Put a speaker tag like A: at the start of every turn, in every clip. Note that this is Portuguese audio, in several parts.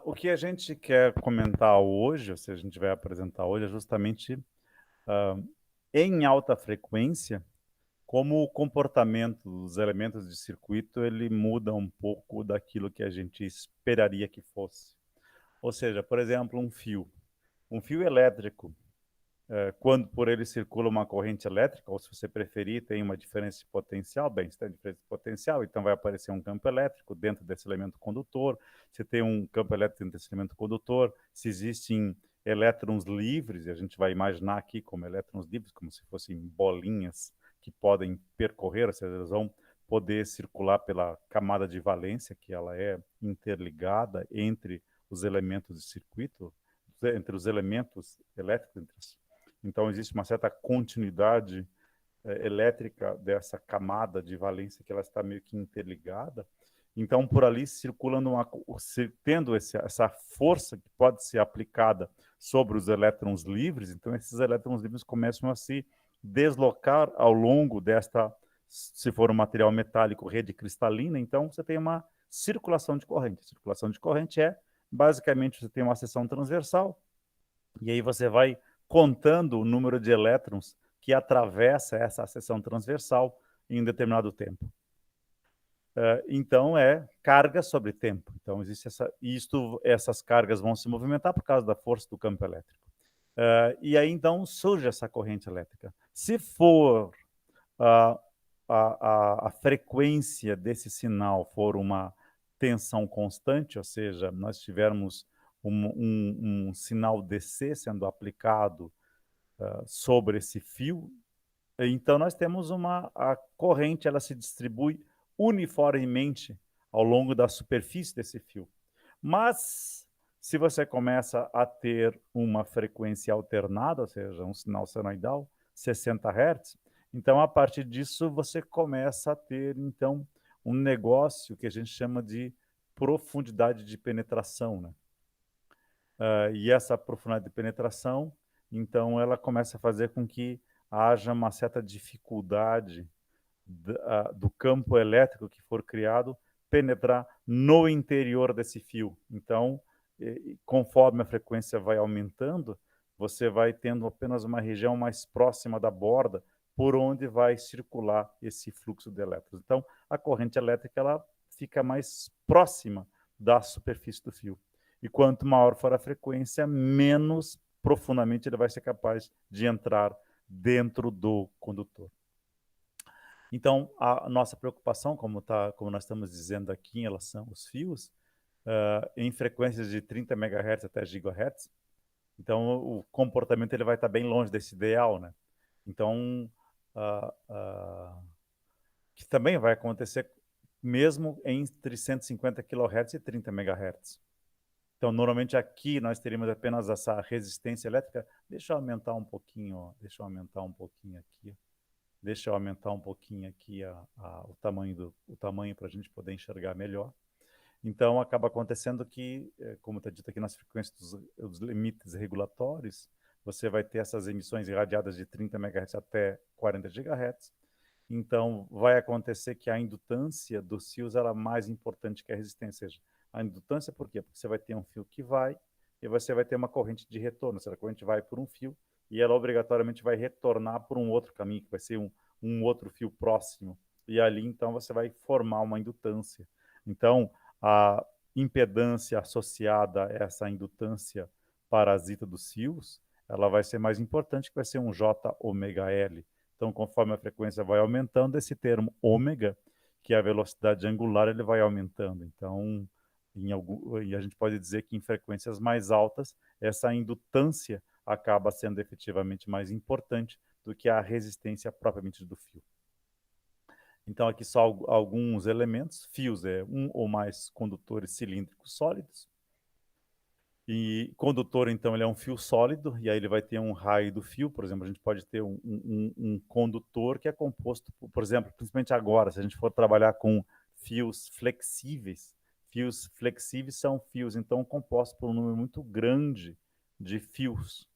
A: O que a gente quer comentar hoje, ou seja, a gente vai apresentar hoje, é justamente, ah, em alta frequência, como o comportamento dos elementos de circuito, ele muda um pouco daquilo que a gente esperaria que fosse. Ou seja, por exemplo, um fio. Um fio elétrico, quando por ele circula uma corrente elétrica, ou se você preferir, tem uma diferença de potencial, bem, se tem diferença de potencial, então vai aparecer um campo elétrico dentro desse elemento condutor. Se tem um campo elétrico dentro desse elemento condutor, se existem elétrons livres, e a gente vai imaginar aqui como elétrons livres, como se fossem bolinhas que podem percorrer, ou seja, eles vão poder circular pela camada de valência, que ela é interligada entre os elementos de circuito, entre os elementos elétricos, entre então, existe uma certa continuidade elétrica dessa camada de valência que ela está meio que interligada. Então, por ali circulando tendo essa força que pode ser aplicada sobre os elétrons livres, então esses elétrons livres começam a se deslocar ao longo desta, se for um material metálico, rede cristalina, então você tem uma circulação de corrente. A circulação de corrente é, basicamente, você tem uma seção transversal, e aí você vai contando o número de elétrons que atravessa essa seção transversal em um determinado tempo. Então, é carga sobre tempo. Então, existe essas cargas vão se movimentar por causa da força do campo elétrico. E aí, então, surge essa corrente elétrica. Se for a, a frequência desse sinal for uma tensão constante, ou seja, nós tivermos um sinal DC sendo aplicado sobre esse fio, então nós temos a corrente, ela se distribui uniformemente ao longo da superfície desse fio. Mas se você começa a ter uma frequência alternada, ou seja, um sinal senoidal, 60 Hz, então a partir disso você começa a ter então um negócio que a gente chama de profundidade de penetração, né? E essa profundidade de penetração, então, ela começa a fazer com que haja uma certa dificuldade do campo elétrico que for criado penetrar no interior desse fio. Então, conforme a frequência vai aumentando, você vai tendo apenas uma região mais próxima da borda por onde vai circular esse fluxo de elétrons. Então, a corrente elétrica ela fica mais próxima da superfície do fio. E quanto maior for a frequência, menos profundamente ele vai ser capaz de entrar dentro do condutor. Então, a nossa preocupação, como nós estamos dizendo aqui em relação aos fios, em frequências de 30 MHz até GHz, então o comportamento ele vai estar bem longe desse ideal, né? Então, uh, uh, que também vai acontecer mesmo entre 150 kHz e 30 MHz. Então, normalmente aqui nós teríamos apenas essa resistência elétrica. Deixa eu aumentar um pouquinho, ó. Deixa eu aumentar um pouquinho aqui. Deixa eu aumentar um pouquinho aqui o tamanho para a gente poder enxergar melhor. Então, acaba acontecendo que, como está dito aqui nas frequências dos limites regulatórios, você vai ter essas emissões irradiadas de 30 MHz até 40 GHz. Então, vai acontecer que a indutância dos fios ela é mais importante que a resistência. Ou seja, a indutância por quê? Porque você vai ter um fio que vai e você vai ter uma corrente de retorno. Ou seja, a corrente vai por um fio e ela obrigatoriamente vai retornar por um outro caminho, que vai ser um outro fio próximo. E ali, então, você vai formar uma indutância. Então, a impedância associada a essa indutância parasita dos fios, ela vai ser mais importante, que vai ser um J ômega L. Então, conforme a frequência vai aumentando, esse termo ômega, que é a velocidade angular, ele vai aumentando. Então, e a gente pode dizer que em frequências mais altas, essa indutância acaba sendo efetivamente mais importante do que a resistência propriamente do fio. Então, aqui só alguns elementos. Fios é um ou mais condutores cilíndricos sólidos. E condutor, então, ele é um fio sólido, e aí ele vai ter um raio do fio. Por exemplo, a gente pode ter um condutor que é composto, por exemplo, principalmente agora, se a gente for trabalhar com fios flexíveis são fios, então, compostos por um número muito grande de fios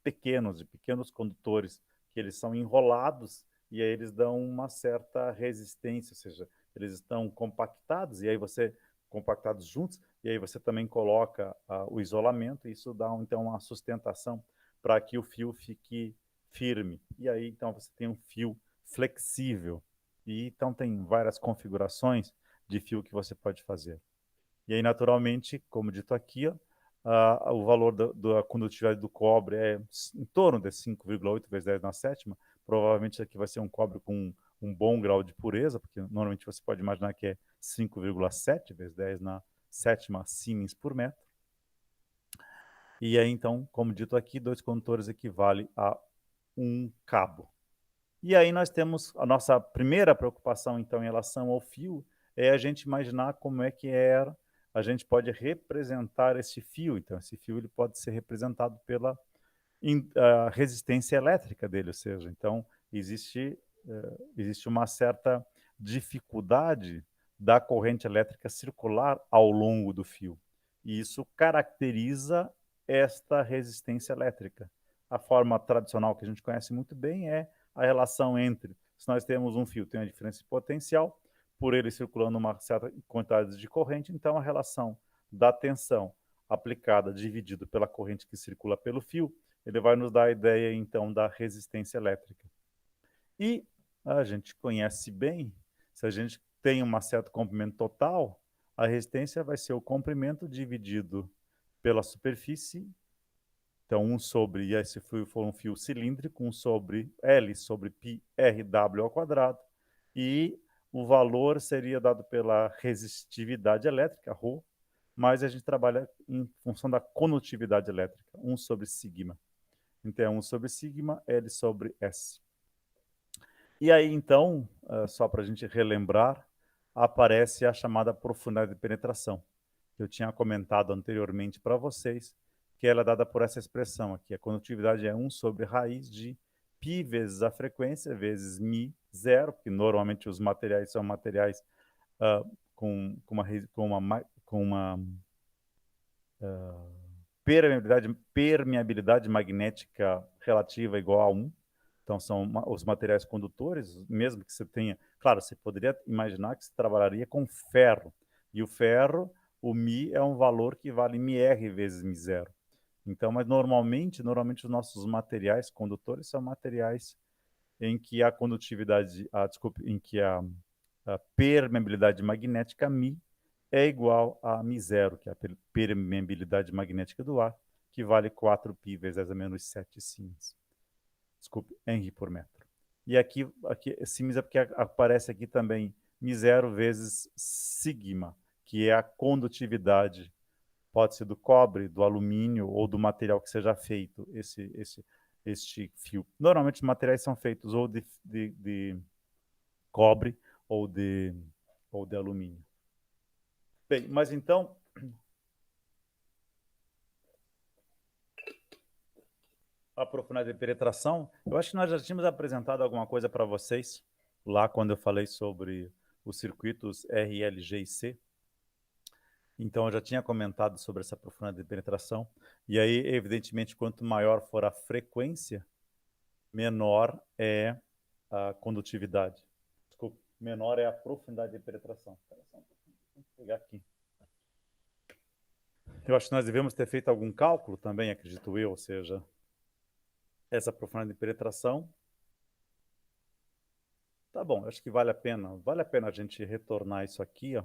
A: pequenos, de pequenos condutores, que eles são enrolados, e aí eles dão uma certa resistência, ou seja, eles estão compactados, e aí você compactados juntos, e aí você também coloca o isolamento, e isso dá, então, uma sustentação para que o fio fique firme. E aí, então, você tem um fio flexível. E, então, tem várias configurações de fio que você pode fazer. E aí, naturalmente, como dito aqui, ó, o valor da condutividade do cobre é em torno de 5,8 vezes 10 na sétima. Provavelmente isso aqui vai ser um cobre com um bom grau de pureza, porque normalmente você pode imaginar que é 5,7 vezes 10 na sétima Siemens por metro. E aí, então, como dito aqui, 2 condutores equivale a um cabo. E aí nós temos a nossa primeira preocupação, então, em relação ao fio, é a gente imaginar como é que a gente pode representar esse fio. Então, esse fio ele pode ser representado pela resistência elétrica dele, ou seja, então, existe uma certa dificuldade da corrente elétrica circular ao longo do fio. E isso caracteriza esta resistência elétrica. A forma tradicional que a gente conhece muito bem é a relação entre, se nós temos um fio, tem uma diferença de potencial, por ele circulando uma certa quantidade de corrente, então a relação da tensão aplicada dividido pela corrente que circula pelo fio, ele vai nos dar a ideia, então, da resistência elétrica. E a gente conhece bem, se a gente tem um certo comprimento total, a resistência vai ser o comprimento dividido pela superfície. Então, 1 sobre, e esse fio for um fio cilíndrico, 1 sobre L sobre π RW ao quadrado, e o valor seria dado pela resistividade elétrica, ρ, mas a gente trabalha em função da condutividade elétrica, 1 sobre sigma. Então, é 1 sobre sigma, L sobre S. E aí, então, só para a gente relembrar, aparece a chamada profundidade de penetração, que eu tinha comentado anteriormente para vocês, que ela é dada por essa expressão aqui. A condutividade é 1 sobre raiz de π vezes a frequência, vezes μ zero, porque normalmente os materiais são materiais com uma permeabilidade magnética relativa igual a 1. Então, são os materiais condutores, mesmo que você tenha... Claro, você poderia imaginar que você trabalharia com ferro. E o ferro, o μ é um valor que vale μr vezes μ0. Então, mas normalmente os nossos materiais condutores são materiais em que a condutividade, em que a permeabilidade magnética μ é igual a μ0, que é a permeabilidade magnética do ar, que vale 4π vezes 10 a menos 7 siemens. Desculpe, Henry por metro. E aqui siemens é porque aparece aqui também μ0 vezes sigma, que é a condutividade, pode ser do cobre, do alumínio ou do material que seja feito este fio. Normalmente os materiais são feitos ou de cobre ou de alumínio. Bem, mas então, a profundidade de penetração, eu acho que nós já tínhamos apresentado alguma coisa para vocês lá quando eu falei sobre os circuitos RLG e C. Então, eu já tinha comentado sobre essa profundidade de penetração. E aí, evidentemente, quanto maior for a frequência, menor é a condutividade. Desculpa, menor é a profundidade de penetração. Vou pegar aqui. Eu acho que nós devemos ter feito algum cálculo também, acredito eu, ou seja, essa profundidade de penetração. Tá bom, acho que vale a pena a gente retornar isso aqui, ó.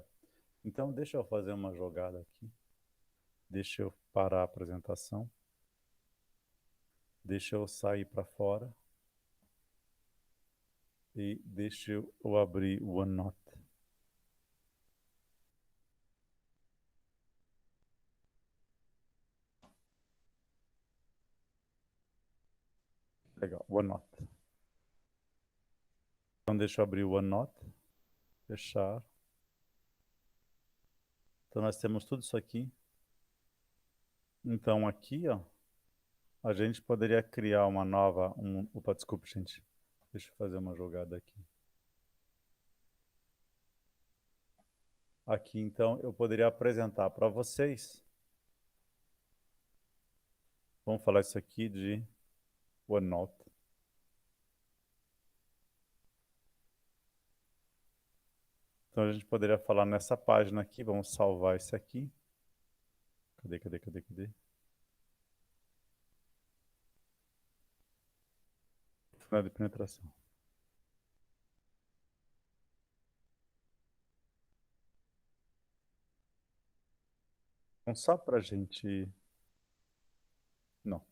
A: Então, deixa eu fazer uma jogada aqui. Deixa eu parar a apresentação. Deixa eu sair para fora. E deixa eu abrir o OneNote. Legal, OneNote. Então, deixa eu abrir o OneNote. Fechar. Então, nós temos tudo isso aqui. Então, aqui, ó, a gente poderia criar uma nova... Opa, desculpe, gente. Deixa eu fazer uma jogada aqui. Aqui, então, eu poderia apresentar para vocês. Vamos falar isso aqui de OneNote. Então, a gente poderia falar nessa página aqui, vamos salvar esse aqui. Cadê? Final de penetração. Então, só para a gente... Não.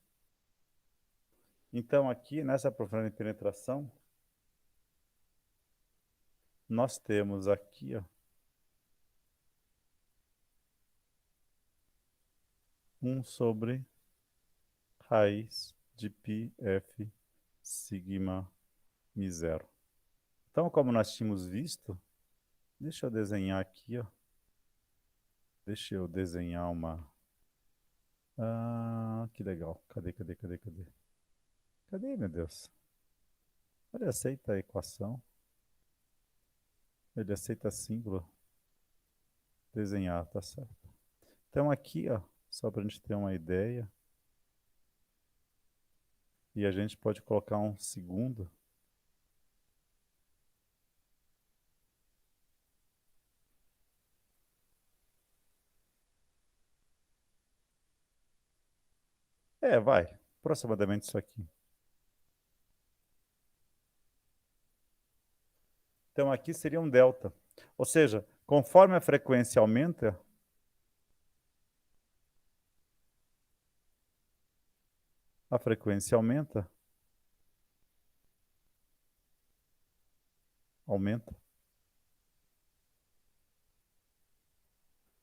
A: Então, aqui, nessa profundidade de penetração, nós temos aqui, ó, 1 sobre raiz de πf sigma mi0. Então, como nós tínhamos visto, deixa eu desenhar aqui, ó. Deixa eu desenhar uma... Ah, que legal. Cadê? Cadê, meu Deus? Ele aceita a equação. Ele aceita símbolo. Desenhar, tá certo. Então aqui, ó, só para a gente ter uma ideia. E a gente pode colocar um segundo. Vai. Aproximadamente isso aqui. Então aqui seria um delta. Ou seja, conforme a frequência aumenta, aumenta,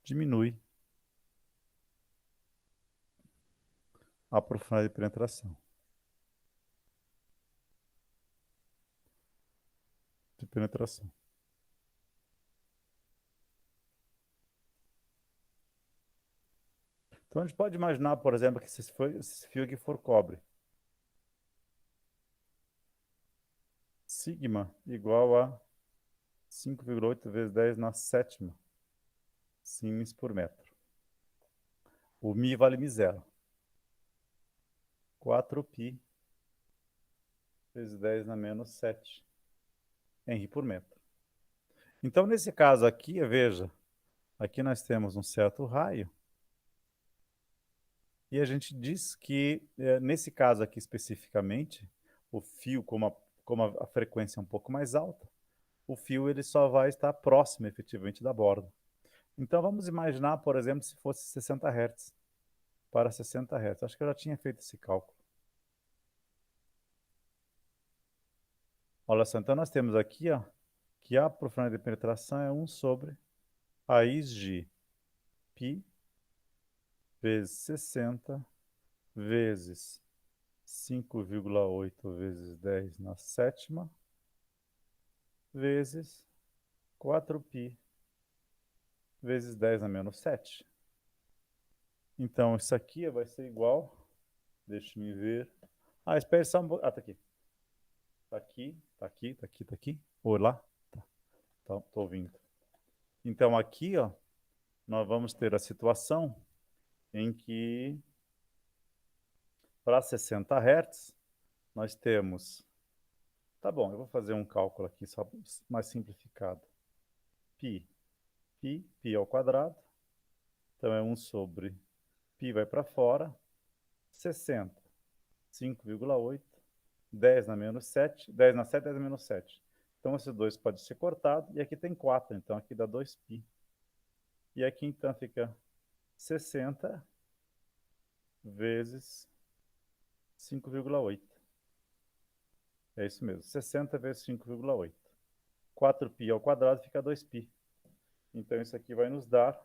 A: diminui a profundidade de penetração. Então a gente pode imaginar, por exemplo, que se esse fio aqui for cobre, sigma igual a 5,8 vezes 10 na sétima siemens por metro. O mi vale mi0. 4π vezes 10 na menos 7 Henry por metro. Então, nesse caso aqui, veja, aqui nós temos um certo raio, e a gente diz que, nesse caso aqui especificamente, o fio, como a frequência é um pouco mais alta, o fio ele só vai estar próximo, efetivamente, da borda. Então, vamos imaginar, por exemplo, se fosse 60 Hz para 60 Hz. Acho que eu já tinha feito esse cálculo. Olha só, então nós temos aqui, ó, que a profundidade de penetração é 1 sobre raiz de π vezes 60 vezes 5,8 vezes 10 na sétima vezes 4π vezes 10 na menos 7. Então, isso aqui vai ser igual... Deixa eu ver. Espera só um pouco. Tá aqui. Tá aqui. Ou lá? Tá. Tô ouvindo. Então, aqui, ó, nós vamos ter a situação em que, para 60 Hz, nós temos... Tá bom, eu vou fazer um cálculo aqui, só mais simplificado. π ao quadrado. Então, é 1 sobre π vai para fora. 60. 5,8. 10 na menos 7. 10 na 7, 10 na menos 7. Então, esses dois podem ser cortados. E aqui tem 4, então aqui dá 2π. E aqui, então, fica 60 vezes 5,8. É isso mesmo, 60 vezes 5,8. 4π ao quadrado fica 2π. Então, isso aqui vai nos dar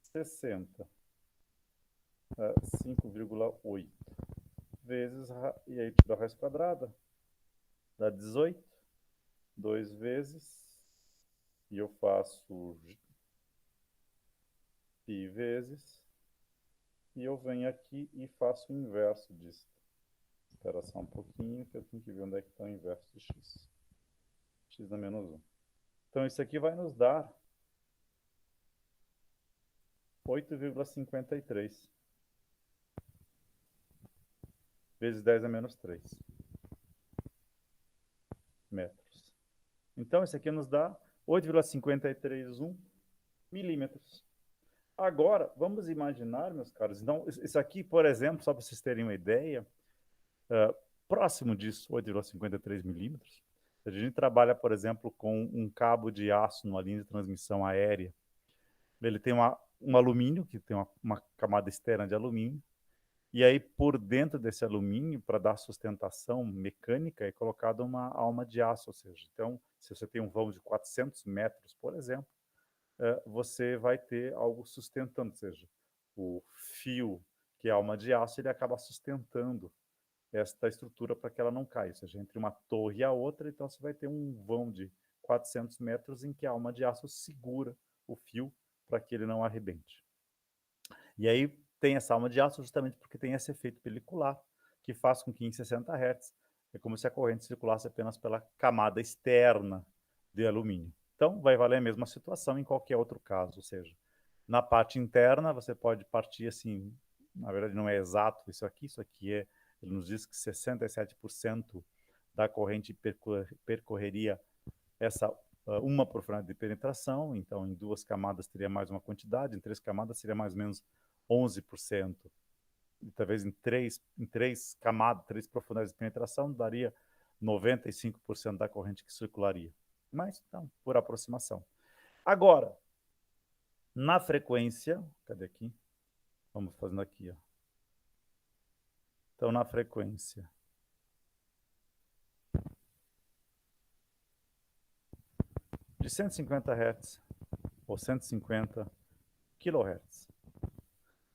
A: 60. 5,8 vezes, e aí tira a raiz quadrada, dá 18. 2 vezes, e eu faço π vezes, e eu venho aqui e faço o inverso disso. Espera só um pouquinho, que eu tenho que ver onde é que está o inverso de x. X na menos 1. Então, isso aqui vai nos dar 8,53 vezes 10 a menos 3 metros. Então, isso aqui nos dá 8,531 milímetros. Agora, vamos imaginar, meus caros, então, isso aqui, por exemplo, só para vocês terem uma ideia, próximo disso, 8,53 milímetros, a gente trabalha, por exemplo, com um cabo de aço numa linha de transmissão aérea. Ele tem um alumínio, que tem uma camada externa de alumínio, e aí por dentro desse alumínio, para dar sustentação mecânica, é colocada uma alma de aço, ou seja, então, se você tem um vão de 400 metros, por exemplo, você vai ter algo sustentando, ou seja, o fio, que é a alma de aço, ele acaba sustentando esta estrutura para que ela não caia, ou seja, entre uma torre e a outra, então você vai ter um vão de 400 metros em que a alma de aço segura o fio para que ele não arrebente. E aí tem essa alma de aço justamente porque tem esse efeito pelicular, que faz com que em 60 Hz é como se a corrente circulasse apenas pela camada externa de alumínio. Então, vai valer a mesma situação em qualquer outro caso, ou seja, na parte interna você pode partir assim, na verdade não é exato isso aqui é, ele nos diz que 67% da corrente percorreria essa uma profundidade de penetração, então em 2 camadas teria mais uma quantidade, em 3 camadas seria mais ou menos 11%. E talvez em três camadas, 3 profundidades de penetração, daria 95% da corrente que circularia. Mas, então, por aproximação. Agora, na frequência, cadê aqui? Vamos fazendo aqui, ó. Então, na frequência de 150 Hz ou 150 kHz,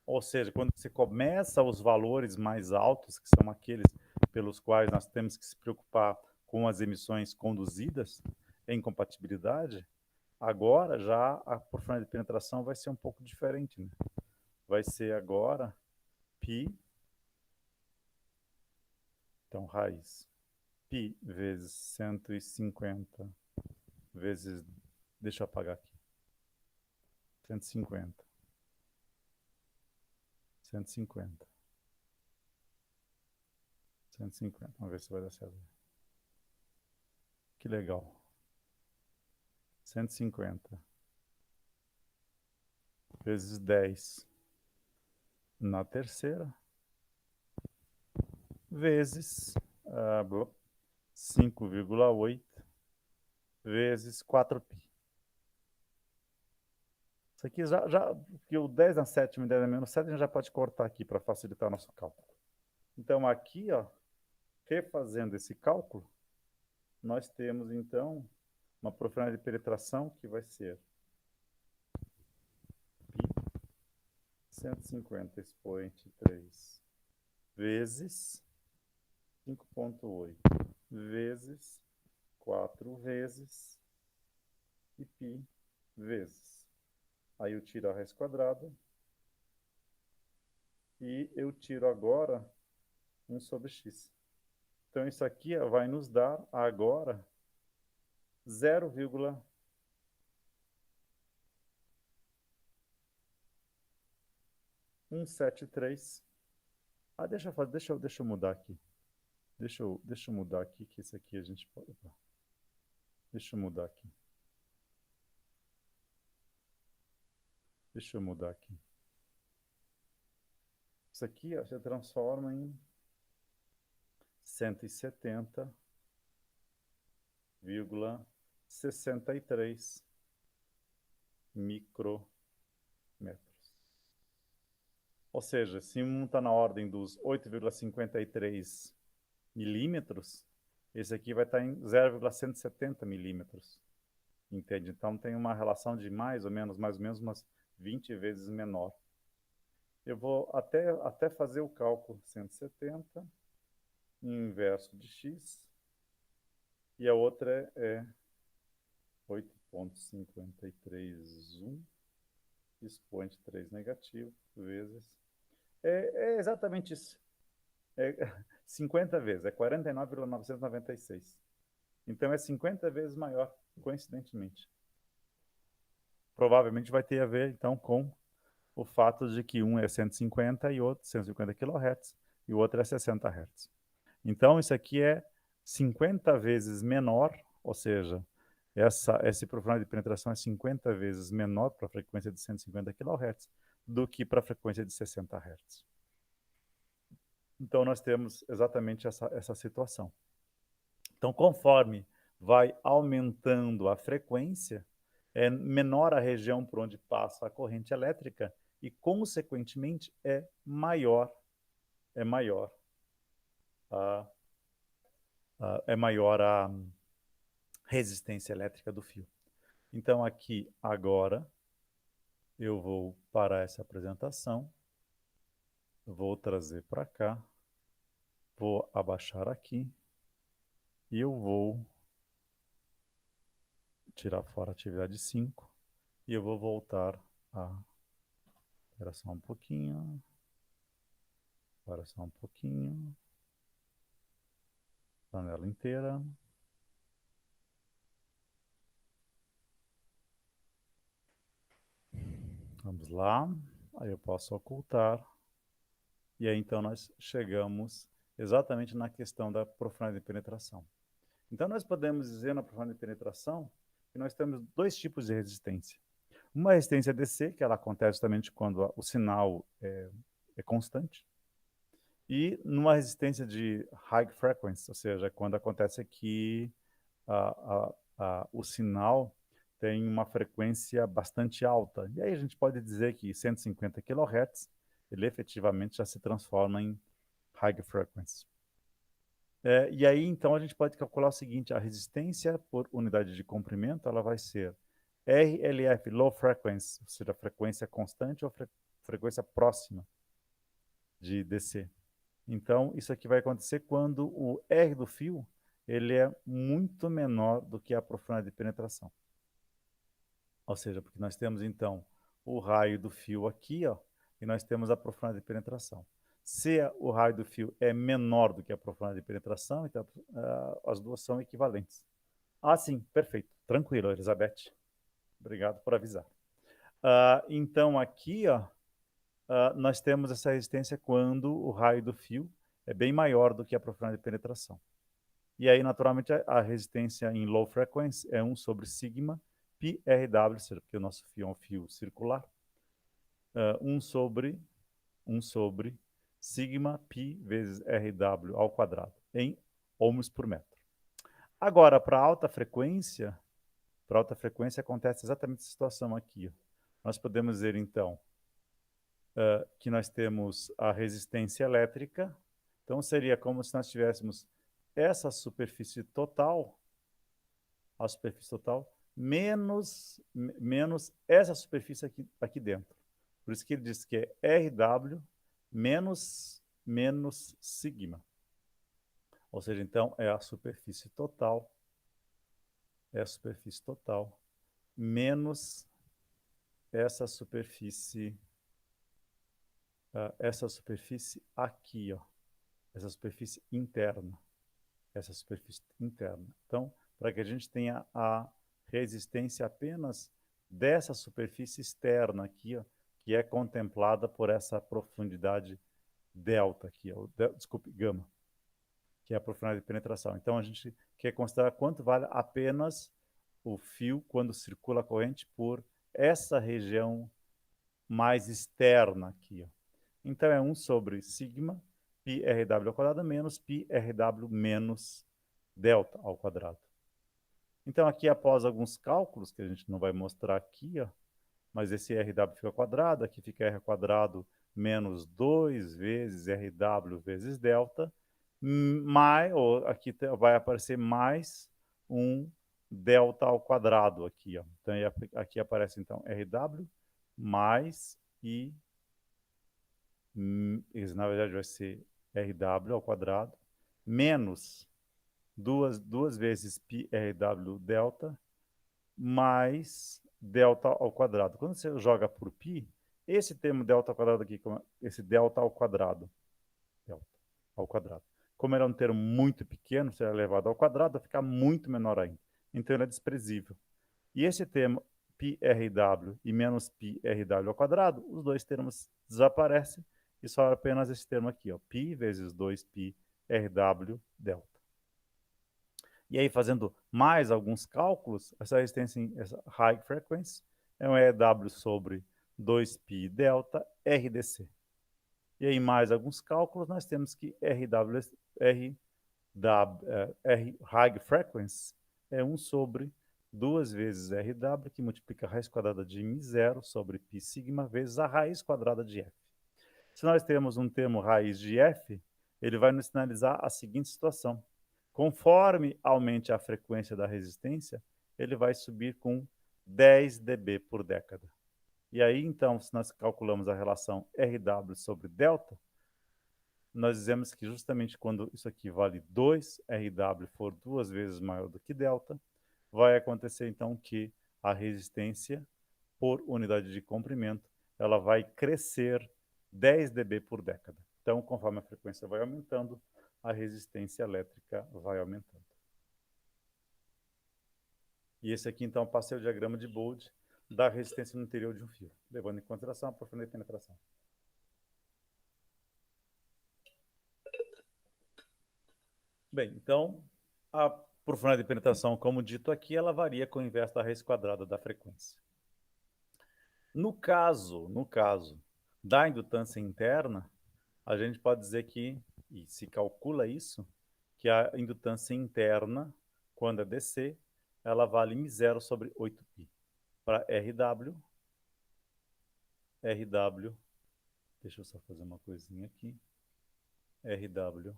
A: ou seja, quando você começa os valores mais altos, que são aqueles pelos quais nós temos que se preocupar com as emissões conduzidas em compatibilidade, agora já a profundidade de penetração vai ser um pouco diferente, né? Vai ser agora π, então raiz, π vezes 150 vezes, deixa eu apagar aqui, 150, 150, 150, vamos ver se vai dar certo. Que legal. 150 vezes 10 na terceira, vezes 5,8 vezes 4π. Isso aqui que o 10 na sétima e 10 na menos 7, a gente já pode cortar aqui para facilitar o nosso cálculo. Então, aqui, ó, refazendo esse cálculo, nós temos, então, uma profundidade de penetração que vai ser π 150 expoente 3 vezes 5,8 vezes 4 vezes e π vezes. Aí eu tiro a raiz quadrada e eu tiro agora 1 sobre x. Então, isso aqui vai nos dar agora 0,173. Deixa eu mudar aqui. Deixa eu mudar aqui, que esse aqui a gente pode... Deixa eu mudar aqui. Deixa eu mudar aqui. Isso aqui ó, se transforma em 170,63 micrometros. Ou seja, se um está na ordem dos 8,53 milímetros, esse aqui vai estar em 0,170 milímetros. Entende? Então tem uma relação de mais ou menos umas 20 vezes menor. Eu vou até fazer o cálculo 170 inverso de x, e a outra é 8,531 expoente 3 negativo vezes... É exatamente isso. 50 vezes, é 49,996. Então é 50 vezes maior, coincidentemente. Provavelmente vai ter a ver, então, com o fato de que um é 150 e outro 150 kHz e o outro é 60 Hz. Então, isso aqui é 50 vezes menor, ou seja, essa profundidade de penetração é 50 vezes menor para a frequência de 150 kHz do que para a frequência de 60 Hz. Então, nós temos exatamente essa situação. Então, conforme vai aumentando a frequência, é menor a região por onde passa a corrente elétrica e, consequentemente, é maior a resistência elétrica do fio. Então, aqui, agora, eu vou parar essa apresentação, vou trazer para cá, vou abaixar aqui e eu vou tirar fora a atividade 5 e eu vou voltar a... Espera só um pouquinho. Espera só um pouquinho. Panela inteira. Vamos lá. Aí eu posso ocultar. E aí então nós chegamos exatamente na questão da profundidade de penetração. Então nós podemos dizer na profundidade de penetração que nós temos dois tipos de resistência. Uma resistência DC, que ela acontece justamente quando o sinal é constante. E numa resistência de high frequency, ou seja, quando acontece que o sinal tem uma frequência bastante alta. E aí a gente pode dizer que 150 kHz, ele efetivamente já se transforma em high frequency. E aí, então, a gente pode calcular o seguinte, a resistência por unidade de comprimento, ela vai ser RLF, low frequency, ou seja, frequência constante ou frequência próxima de DC. Então, isso aqui vai acontecer quando o R do fio ele é muito menor do que a profundidade de penetração. Ou seja, porque nós temos, então, o raio do fio aqui, ó, e nós temos a profundidade de penetração. Se o raio do fio é menor do que a profundidade de penetração, então as duas são equivalentes. Ah, sim, perfeito. Tranquilo, Elizabeth. Obrigado por avisar. Então, aqui, ó, nós temos essa resistência quando o raio do fio é bem maior do que a profundidade de penetração. E aí, naturalmente, a resistência em low frequency é 1 sobre sigma pi RW, ou seja, porque o nosso fio é um fio circular, 1 sobre sigma pi vezes RW ao quadrado, em ohms por metro. Agora, para alta frequência acontece exatamente essa situação aqui. Ó. Nós podemos dizer, então, que nós temos a resistência elétrica. Então, seria como se nós tivéssemos essa superfície total, a superfície total, menos essa superfície aqui dentro. Por isso que ele diz que é RW menos sigma. Ou seja, então, é a superfície total, menos essa superfície aqui, ó, essa superfície interna. Então, para que a gente tenha a resistência apenas dessa superfície externa aqui, ó, que é contemplada por essa profundidade delta aqui, ó, desculpe, gama, que é a profundidade de penetração. Então, a gente quer considerar quanto vale apenas o fio quando circula a corrente por essa região mais externa aqui, ó. Então, é 1 sobre sigma pi RW ao quadrado menos pi RW menos delta ao quadrado. Então, aqui, após alguns cálculos, que a gente não vai mostrar aqui, ó, mas esse RW fica ao quadrado, aqui fica R ao quadrado menos 2 vezes RW vezes delta, ou aqui vai aparecer mais um delta ao quadrado aqui, ó. Então, aqui aparece, então, RW mais isso, na verdade, vai ser RW ao quadrado menos duas vezes pi RW delta mais delta ao quadrado. Quando você joga por pi, esse termo delta ao quadrado aqui, esse delta ao quadrado, como ele é um termo muito pequeno, se é elevado ao quadrado, vai ficar muito menor ainda. Então, ele é desprezível. E esse termo pi RW e menos pi RW ao quadrado, os dois termos desaparecem e só apenas esse termo aqui, ó, pi vezes 2pi RW delta. E aí, fazendo mais alguns cálculos, essa resistência em essa high frequency é um EW sobre 2π delta RDC. E aí, mais alguns cálculos, nós temos que R high frequency é 1 sobre 2 vezes RW, que multiplica a raiz quadrada de μ0 sobre π sigma vezes a raiz quadrada de F. Se nós temos um termo raiz de F, ele vai nos sinalizar a seguinte situação. Conforme aumente a frequência da resistência, ele vai subir com 10 dB por década. E aí, então, se nós calculamos a relação RW sobre delta, nós dizemos que justamente quando isso aqui vale 2, RW for 2 vezes maior do que delta, vai acontecer então que a resistência por unidade de comprimento, ela vai crescer 10 dB por década. Então, conforme a frequência vai aumentando, a resistência elétrica vai aumentando. E esse aqui, então, passei o diagrama de Bode da resistência no interior de um fio, levando em consideração a profundidade de penetração. Bem, então, a profundidade de penetração, como dito aqui, ela varia com o inverso da raiz quadrada da frequência. No caso da indutância interna, a gente pode dizer que, e se calcula isso, que a indutância interna, quando é DC, ela vale μ0 sobre 8π. Para RW, deixa eu só fazer uma coisinha aqui, RW,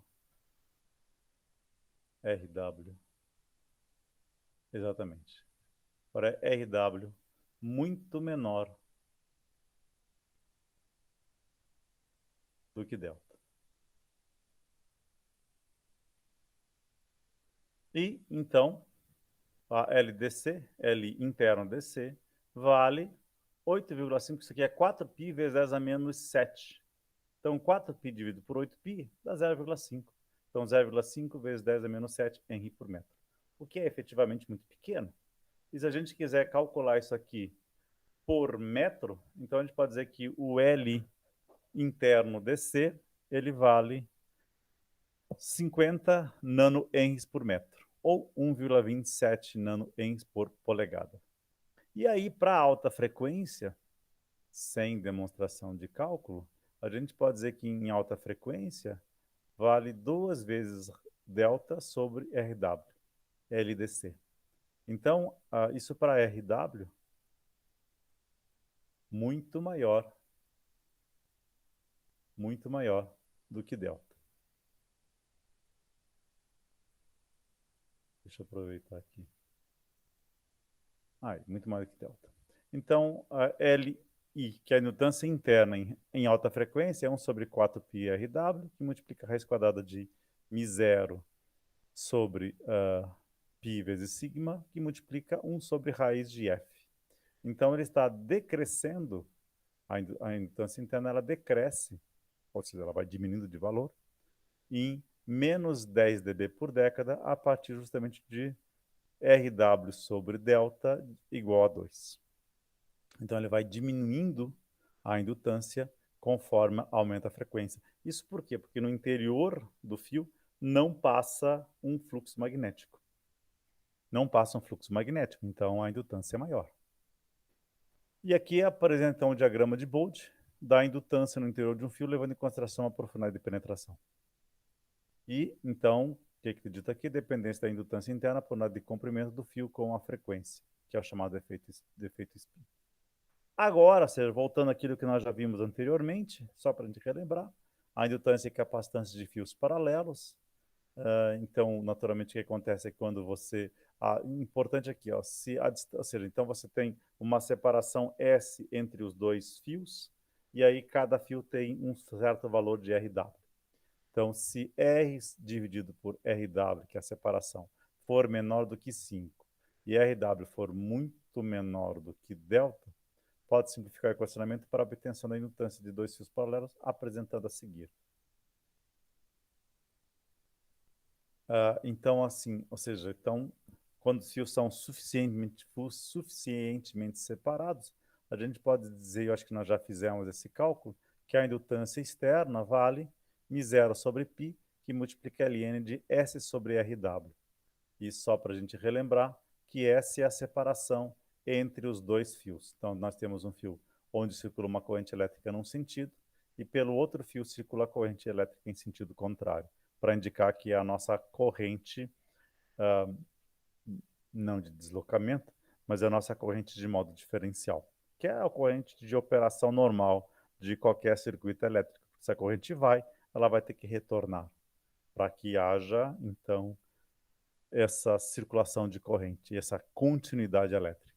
A: exatamente. Para RW, muito menor do que delta. E, então, a LDC, L interno DC, vale 8,5, isso aqui é 4π vezes 10 a menos 7. Então, 4π dividido por 8π dá 0,5. Então, 0,5 vezes 10 a menos 7 Henry por metro. O que é efetivamente muito pequeno. E se a gente quiser calcular isso aqui por metro, então a gente pode dizer que o L interno DC, ele vale 50 nanohenries por metro, ou 1,27 nanohenries por polegada. E aí, para alta frequência, sem demonstração de cálculo, a gente pode dizer que em alta frequência vale 2 vezes delta sobre RW, LDC. Então, isso para RW, muito maior do que delta. Deixa eu aproveitar aqui. Muito maior do que delta. Então, a LI, que é a indutância interna em alta frequência, é 1 sobre 4π RW, que multiplica a raiz quadrada de μ0 sobre π vezes sigma, que multiplica 1 sobre raiz de F. Então, ele está decrescendo, a indutância interna ela decresce, ou seja, ela vai diminuindo de valor, em menos 10 dB por década, a partir justamente de RW sobre delta igual a 2. Então, ele vai diminuindo a indutância conforme aumenta a frequência. Isso por quê? Porque no interior do fio não passa um fluxo magnético. Não passa um fluxo magnético, então a indutância é maior. E aqui apresenta então o diagrama de Bode da indutância no interior de um fio, levando em consideração a profundidade de penetração. E, então, o que é dito aqui? Dependência da indutância interna por unidade de comprimento do fio com a frequência, que é o chamado efeito spin. Agora, seja, voltando àquilo que nós já vimos anteriormente, só para a gente relembrar, a indutância e capacitância de fios paralelos. Então, naturalmente, o que acontece é que quando você... importante aqui, ó, ou seja, então você tem uma separação S entre os dois fios, e aí cada fio tem um certo valor de RW. Então, se R dividido por RW, que é a separação, for menor do que 5, e RW for muito menor do que delta, pode simplificar o equacionamento para a obtenção da indutância de dois fios paralelos, apresentando a seguir. Então, assim, ou seja, então, quando os fios são suficientemente separados, a gente pode dizer, eu acho que nós já fizemos esse cálculo, que a indutância externa vale μ0 sobre π, que multiplica Ln de S sobre RW. E só para a gente relembrar que essa é a separação entre os dois fios. Então, nós temos um fio onde circula uma corrente elétrica num sentido e pelo outro fio circula a corrente elétrica em sentido contrário, para indicar que é a nossa corrente, não de deslocamento, mas é a nossa corrente de modo diferencial, que é a corrente de operação normal de qualquer circuito elétrico. Se a corrente vai, ela vai ter que retornar para que haja, então, essa circulação de corrente, essa continuidade elétrica.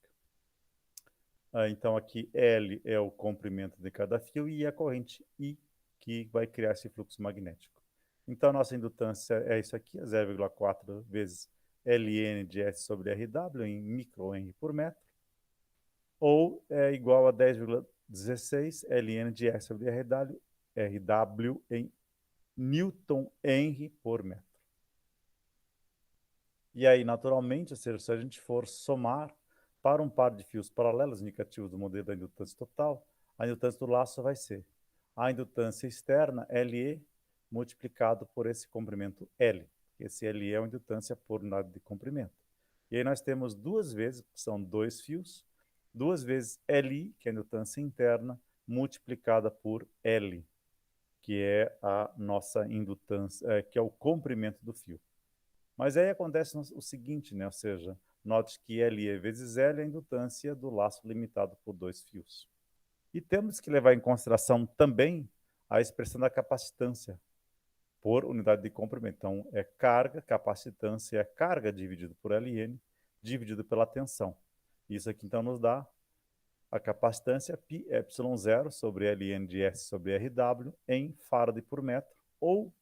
A: Então, aqui L é o comprimento de cada fio e a corrente I, que vai criar esse fluxo magnético. Então, a nossa indutância é isso aqui, 0,4 vezes Ln de S sobre Rw em microhenry por metro, ou é igual a 10,16 Ln de S sobre Rw em Newton Henry por metro. E aí, naturalmente, ou seja, se a gente for somar para um par de fios paralelos indicativos do modelo da indutância total, a indutância do laço vai ser a indutância externa, LE, multiplicado por esse comprimento L. Esse LE é a indutância por unidade de comprimento. E aí nós temos duas vezes, que são dois fios, duas vezes LI, que é a indutância interna, multiplicada por L, que é a nossa indutância, que é o comprimento do fio. Mas aí acontece o seguinte, né? Ou seja, note que LE vezes L é a indutância do laço limitado por dois fios. E temos que levar em consideração também a expressão da capacitância por unidade de comprimento. Então, é carga, capacitância é carga dividido por Ln, dividido pela tensão. Isso aqui, então, nos dá a capacitância π ε0 sobre Ln de S sobre Rw em farad por metro, ou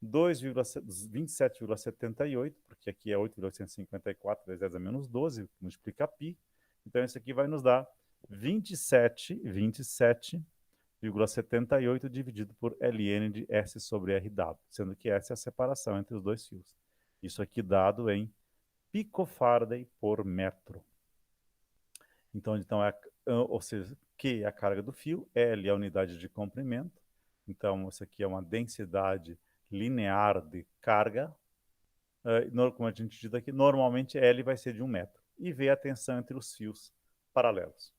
A: 27,78, porque aqui é 8,854 vezes 10 a menos 12, multiplica π. Então, isso aqui vai nos dar 27,78 dividido por Ln de S sobre Rw, sendo que essa é a separação entre os dois fios. Isso aqui dado em picofarad por metro. Então ou seja, Q é a carga do fio, L é a unidade de comprimento. Então, isso aqui é uma densidade linear de carga. Como a gente diz aqui, normalmente L vai ser de 1 metro. E V é a tensão entre os fios paralelos.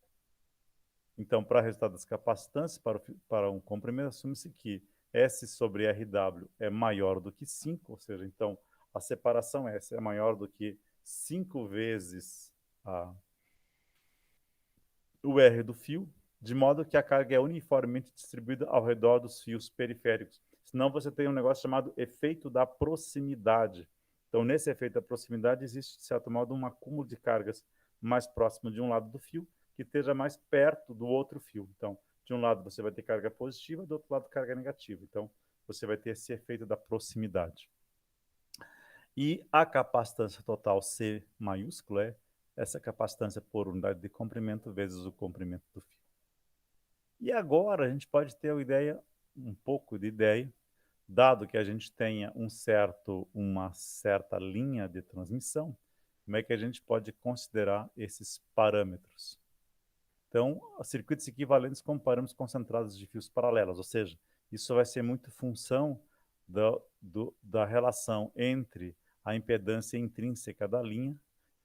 A: Então, para resultado das capacitâncias, para um comprimento, assume-se que S sobre Rw é maior do que 5, ou seja, então a separação S é maior do que 5 vezes o R do fio, de modo que a carga é uniformemente distribuída ao redor dos fios periféricos. Senão você tem um negócio chamado efeito da proximidade. Então, nesse efeito da proximidade, existe, de certo modo, um acúmulo de cargas mais próximo de um lado do fio, que esteja mais perto do outro fio. Então, de um lado você vai ter carga positiva, do outro lado carga negativa. Então, você vai ter esse efeito da proximidade. E a capacitância total C maiúsculo é essa capacitância por unidade de comprimento vezes o comprimento do fio. E agora a gente pode ter um pouco de ideia, dado que a gente tenha uma certa linha de transmissão, como é que a gente pode considerar esses parâmetros. Então, circuitos equivalentes com parâmetros concentrados de fios paralelos, ou seja, isso vai ser muito função da relação entre a impedância intrínseca da linha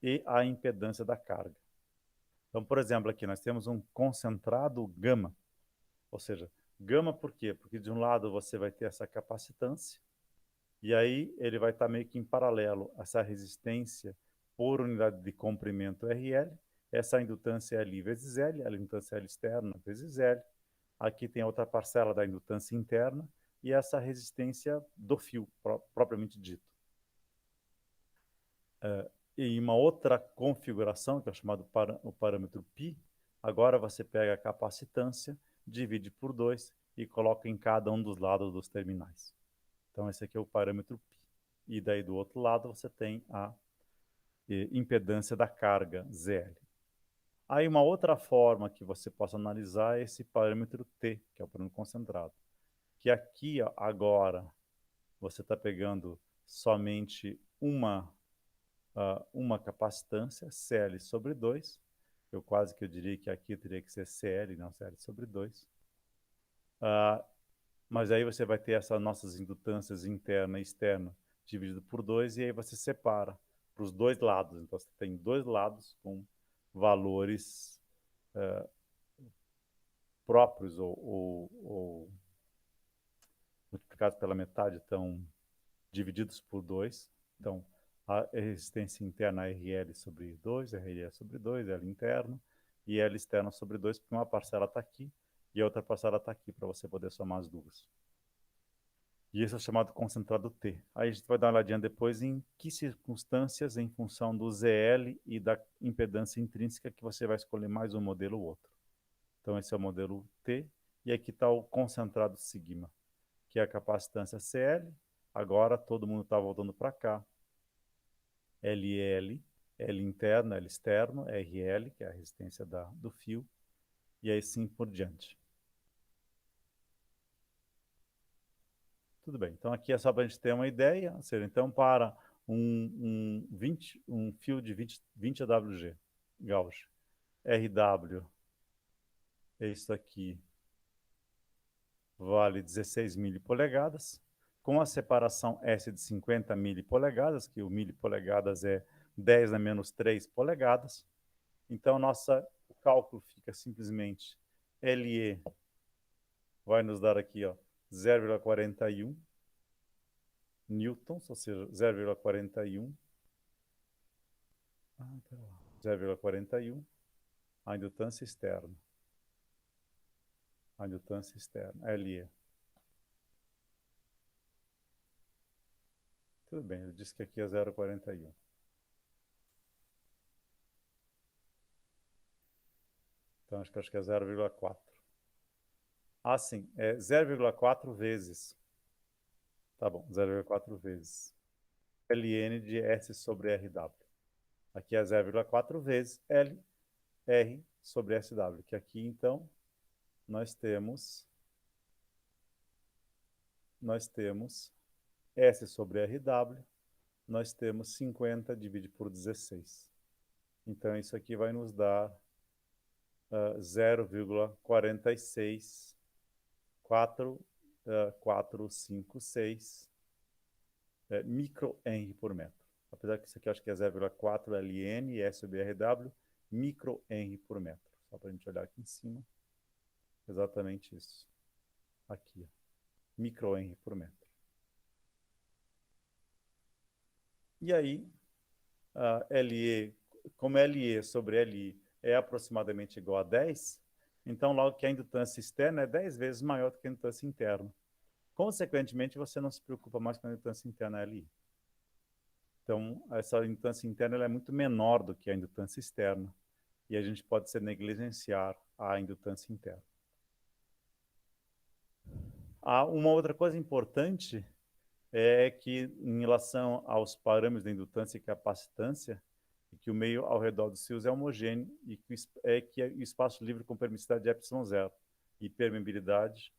A: e a impedância da carga. Então, por exemplo, aqui nós temos um concentrado gama, ou seja, gama por quê? Porque de um lado você vai ter essa capacitância, e aí ele vai estar meio que em paralelo a essa resistência por unidade de comprimento RL, essa indutância L vezes L, a indutância L externa vezes L. Aqui tem outra parcela da indutância interna e essa resistência do fio, propriamente dito. E uma outra configuração, que é chamado o parâmetro π, agora você pega a capacitância, divide por 2 e coloca em cada um dos lados dos terminais. Então, esse aqui é o parâmetro π. E daí, do outro lado, você tem a impedância da carga, ZL. Aí, uma outra forma que você possa analisar é esse parâmetro T, que é o parâmetro concentrado. Que aqui, ó, agora, você está pegando somente uma capacitância, CL sobre 2. Eu diria que aqui teria que ser CL, não CL sobre 2. Mas aí você vai ter essas nossas indutâncias interna e externa dividido por 2, e aí você separa para os dois lados. Então, você tem dois lados com valores próprios ou multiplicados pela metade, estão divididos por 2. Então, a resistência interna RL sobre 2, RL sobre 2, L interno, e L externo sobre 2, porque uma parcela está aqui e a outra parcela está aqui, para você poder somar as duas. E esse é o chamado concentrado T. Aí a gente vai dar uma olhadinha depois em que circunstâncias, em função do ZL e da impedância intrínseca, que você vai escolher mais um modelo ou outro. Então, esse é o modelo T, e aqui está o concentrado sigma, que é a capacitância CL. Agora, todo mundo está voltando para cá. LL, L interno, L externo, RL, que é a resistência do fio, e aí sim por diante. Tudo bem, então aqui é só para a gente ter uma ideia, ou seja, então para um fio de 20 AWG, Gauss, RW, isso aqui vale 16 milipolegadas, com a separação S de 50 milipolegadas, que o milipolegadas é 10 a menos 3 polegadas. Então, o cálculo fica simplesmente LE vai nos dar aqui 0,41 newtons, ou seja, 0,41. 0,41 a indutância externa. A indutância externa, LE. Tudo bem, ele disse que aqui é 0,41. Então, acho que é 0,4. Ah, sim, é 0,4 vezes. Tá bom, 0,4 vezes. Ln de S sobre RW. Aqui é 0,4 vezes L, R sobre SW. Que aqui, então, nós temos S sobre RW, nós temos 50 dividido por 16. Então, isso aqui vai nos dar 0,45456 microhenry por metro. Apesar que isso aqui eu acho que é 0,4 ln e S sobre RW, microhenry por metro. Só para a gente olhar aqui em cima. Exatamente isso. Aqui, microhenry por metro. E aí, LE, como LE sobre LI é aproximadamente igual a 10, então logo que a indutância externa é 10 vezes maior do que a indutância interna. Consequentemente, você não se preocupa mais com a indutância interna LI. Então, essa indutância interna ela é muito menor do que a indutância externa. E a gente pode se negligenciar a indutância interna. Uma outra coisa importante é que, em relação aos parâmetros da indutância e capacitância, que o meio ao redor dos fios é homogêneo e que o espaço livre com permissividade de ε0 e permeabilidade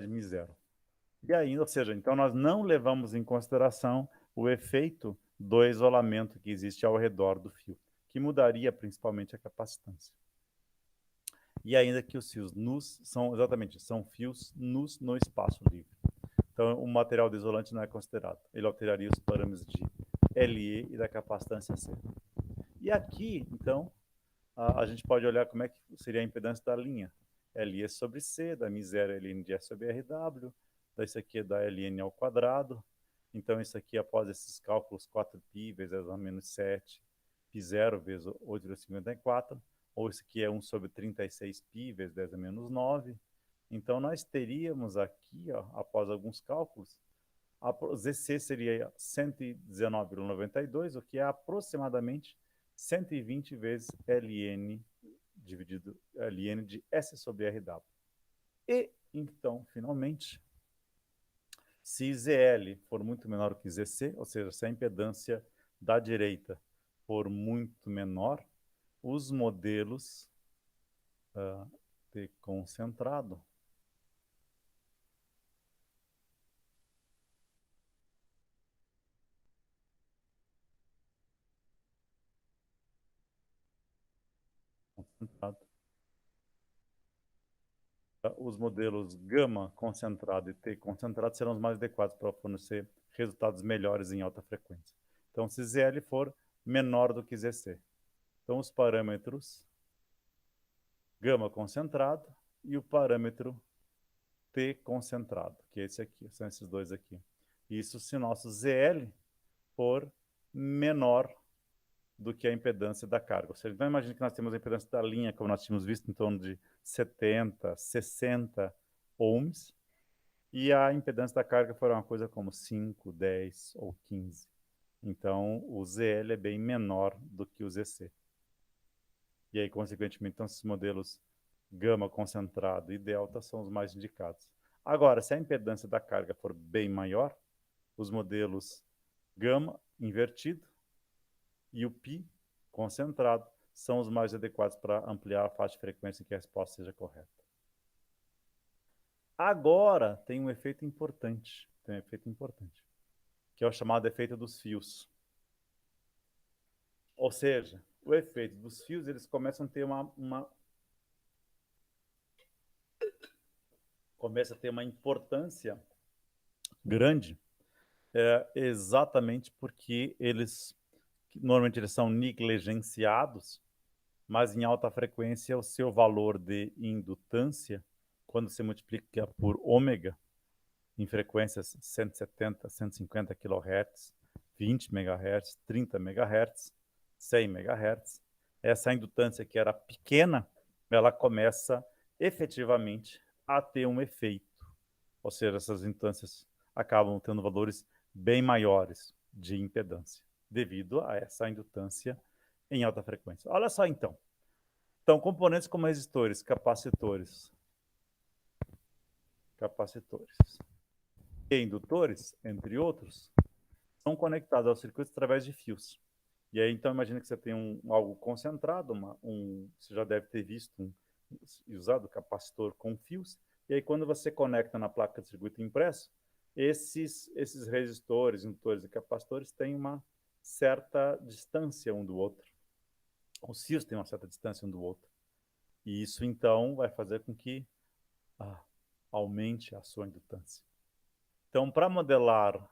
A: μ0. E ainda, ou seja, então nós não levamos em consideração o efeito do isolamento que existe ao redor do fio, que mudaria principalmente a capacitância. E ainda que os fios nus são fios nus no espaço livre. Então, o material do isolante não é considerado. Ele alteraria os parâmetros de LE e da capacitância C. E aqui, então, a gente pode olhar como é que seria a impedância da linha. LE sobre C, da μ0 ln de S sobre RW, isso aqui é da ln ao quadrado. Então, isso aqui, após esses cálculos, 4π vezes 10 a menos 7, π0 vezes 8,54, ou isso aqui é 1 sobre 36π vezes 10 a menos 9. Então, nós teríamos aqui, após alguns cálculos, a ZC seria 119,92, o que é aproximadamente 120 vezes ln dividido ln de S sobre RW. E, então, finalmente, se ZL for muito menor que ZC, ou seja, se a impedância da direita for muito menor, os modelos T concentrado concentrado os modelos gama concentrado e T concentrado serão os mais adequados para fornecer resultados melhores em alta frequência. Então, se ZL for menor do que ZC. Então, os parâmetros gama concentrado e o parâmetro T concentrado, que é esse aqui, são esses dois aqui. Isso se nosso ZL for menor do que a impedância da carga. Ou seja, então imagine que nós temos a impedância da linha, como nós tínhamos visto, em torno de 70, 60 ohms, e a impedância da carga for uma coisa como 5, 10 ou 15. Então, o ZL é bem menor do que o ZC. E aí, consequentemente, então, esses modelos gama concentrado e delta são os mais indicados. Agora, se a impedância da carga for bem maior, os modelos gama invertido e o π concentrado são os mais adequados para ampliar a faixa de frequência em que a resposta seja correta. Agora tem um efeito importante, que é o chamado efeito dos fios. Ou seja, o efeito dos fios, eles começam a ter uma importância grande, exatamente porque normalmente eles são negligenciados, mas em alta frequência o seu valor de indutância, quando se multiplica por ômega, em frequências 170, 150 kHz, 20 MHz, 30 MHz, 100 MHz, essa indutância que era pequena, ela começa efetivamente a ter um efeito. Ou seja, essas indutâncias acabam tendo valores bem maiores de impedância, devido a essa indutância em alta frequência. Olha só então. Então, componentes como resistores, capacitores e indutores, entre outros, são conectados ao circuito através de fios. E aí, então, imagina que você tem algo concentrado, você já deve ter visto usado capacitor com fios, e aí quando você conecta na placa de circuito impresso, esses resistores, indutores e capacitores têm uma certa distância um do outro. Os fios têm uma certa distância um do outro. E isso, então, vai fazer com que aumente a sua indutância. Então, para modelar,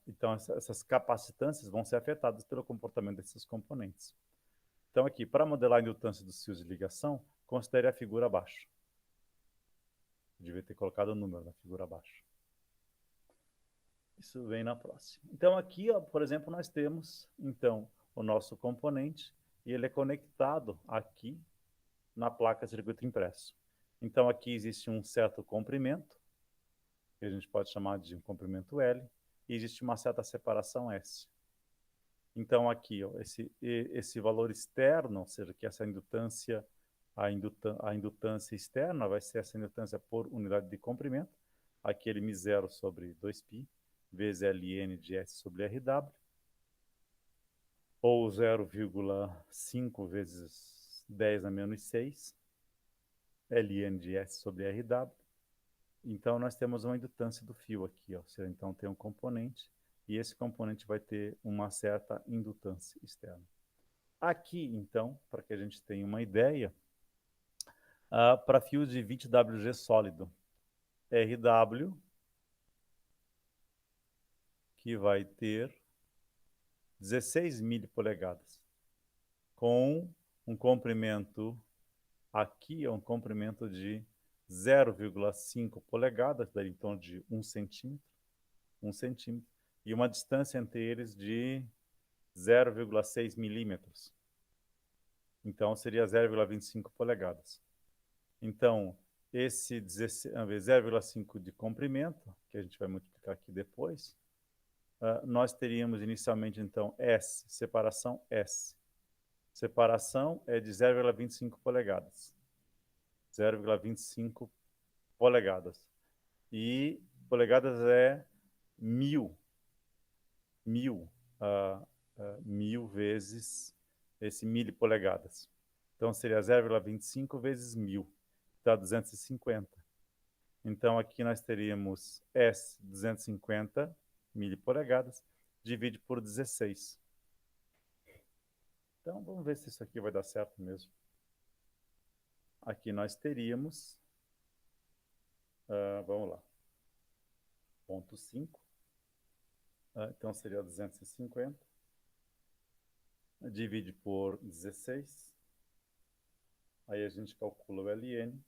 A: então essas capacitâncias vão ser afetadas pelo comportamento desses componentes. Então, aqui, para modelar a indutância dos fios de ligação, considere a figura abaixo. Eu devia ter colocado o número na figura abaixo. Isso vem na próxima. Então, aqui, ó, por exemplo, nós temos, então, o nosso componente, e ele é conectado aqui na placa de circuito impresso. Então, aqui existe um certo comprimento, que a gente pode chamar de um comprimento L, e existe uma certa separação S. Então, aqui, ó, esse valor externo, ou seja, que essa indutância, a indutância externa vai ser essa indutância por unidade de comprimento, aqui ele μ0 sobre 2π, vezes Ln de S sobre Rw, ou 0,5 vezes 10 a menos 6, Ln de S sobre Rw. Então, nós temos uma indutância do fio aqui, ó. Seja, então, tem um componente, e esse componente vai ter uma certa indutância externa. Aqui, então, para que a gente tenha uma ideia, para fios de 20WG sólido, RW, que vai ter 16 milipolegadas, com um comprimento, aqui é um comprimento de 0,5 polegadas, daí em torno de 1 centímetro, e uma distância entre eles de 0,6 milímetros. Então, seria 0,25 polegadas. Então, esse 0,5 de comprimento, que a gente vai multiplicar aqui depois, nós teríamos inicialmente, então, S, separação S. Separação é de 0,25 polegadas. 0,25 polegadas. E polegadas é 1000. 1000 vezes esse milipolegadas. Então, seria 0,25 vezes 1000, dá 250. Então, aqui nós teríamos S, 250 milipolegadas, divide por 16. Então, vamos ver se isso aqui vai dar certo mesmo. Aqui nós teríamos Vamos lá. Ponto 5. Então seria 250. Divide por 16. Aí a gente calcula o ln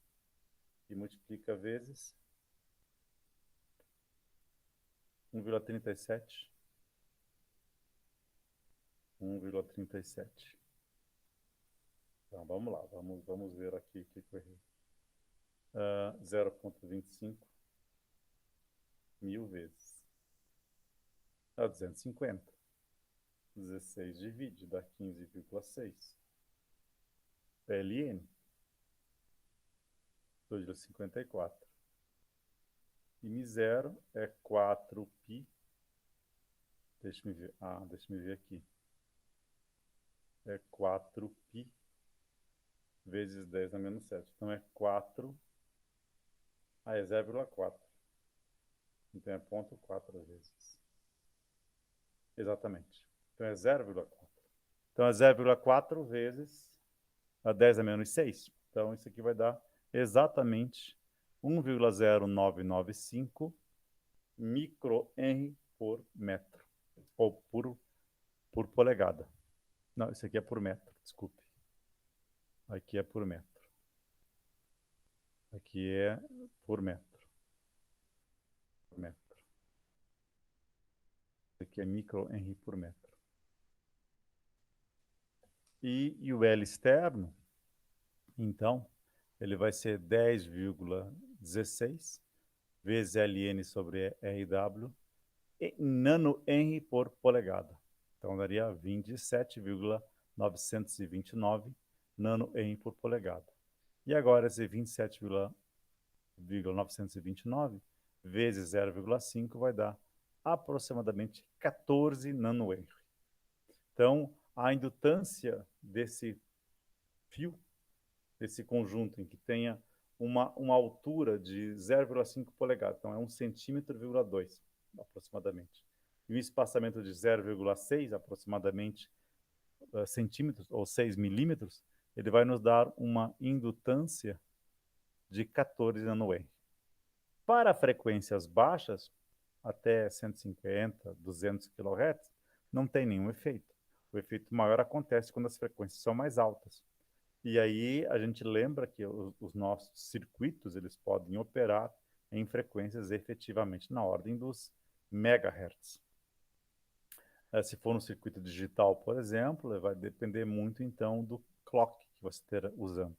A: e multiplica vezes 1,37. 1,37. Então, vamos lá. Vamos ver aqui o que eu errei. 0,25 mil vezes. 250. 16 divide, dá 15,6. PLN. 2,54. E Mi0 é 4π. Deixa-me ver. Deixa-me ver aqui. É 4π vezes 10 a menos 7. Então é 4. É 0,4. Então é 0,4 vezes. Exatamente. Então é 0,4. Então é 0,4 vezes a 10 a menos 6. Então isso aqui vai dar exatamente 1,0995 microhenry por metro. Ou por polegada. Não, isso aqui é por metro, desculpe. Aqui é por metro. Aqui é por metro. Por metro. Aqui é microhenry por metro. E o L externo, então, ele vai ser 10,16 vezes Ln sobre Rw em nanohenry por polegada. Então, daria 27,929 nanohenry por polegada. E agora, esse 27,929 vezes 0,5 vai dar aproximadamente 14 nanohenry. Então, a indutância desse fio, desse conjunto em que tenha uma altura de 0,5 polegadas, então é 1,2 centímetro, aproximadamente, e um espaçamento de 0,6 aproximadamente centímetros, ou 6 milímetros, ele vai nos dar uma indutância de 14 nanohenry. Para frequências baixas, até 150, 200 kHz, não tem nenhum efeito. O efeito maior acontece quando as frequências são mais altas. E aí a gente lembra que os nossos circuitos eles podem operar em frequências efetivamente na ordem dos megahertz. Se for no circuito digital, por exemplo, vai depender muito então do clock que você esteja usando.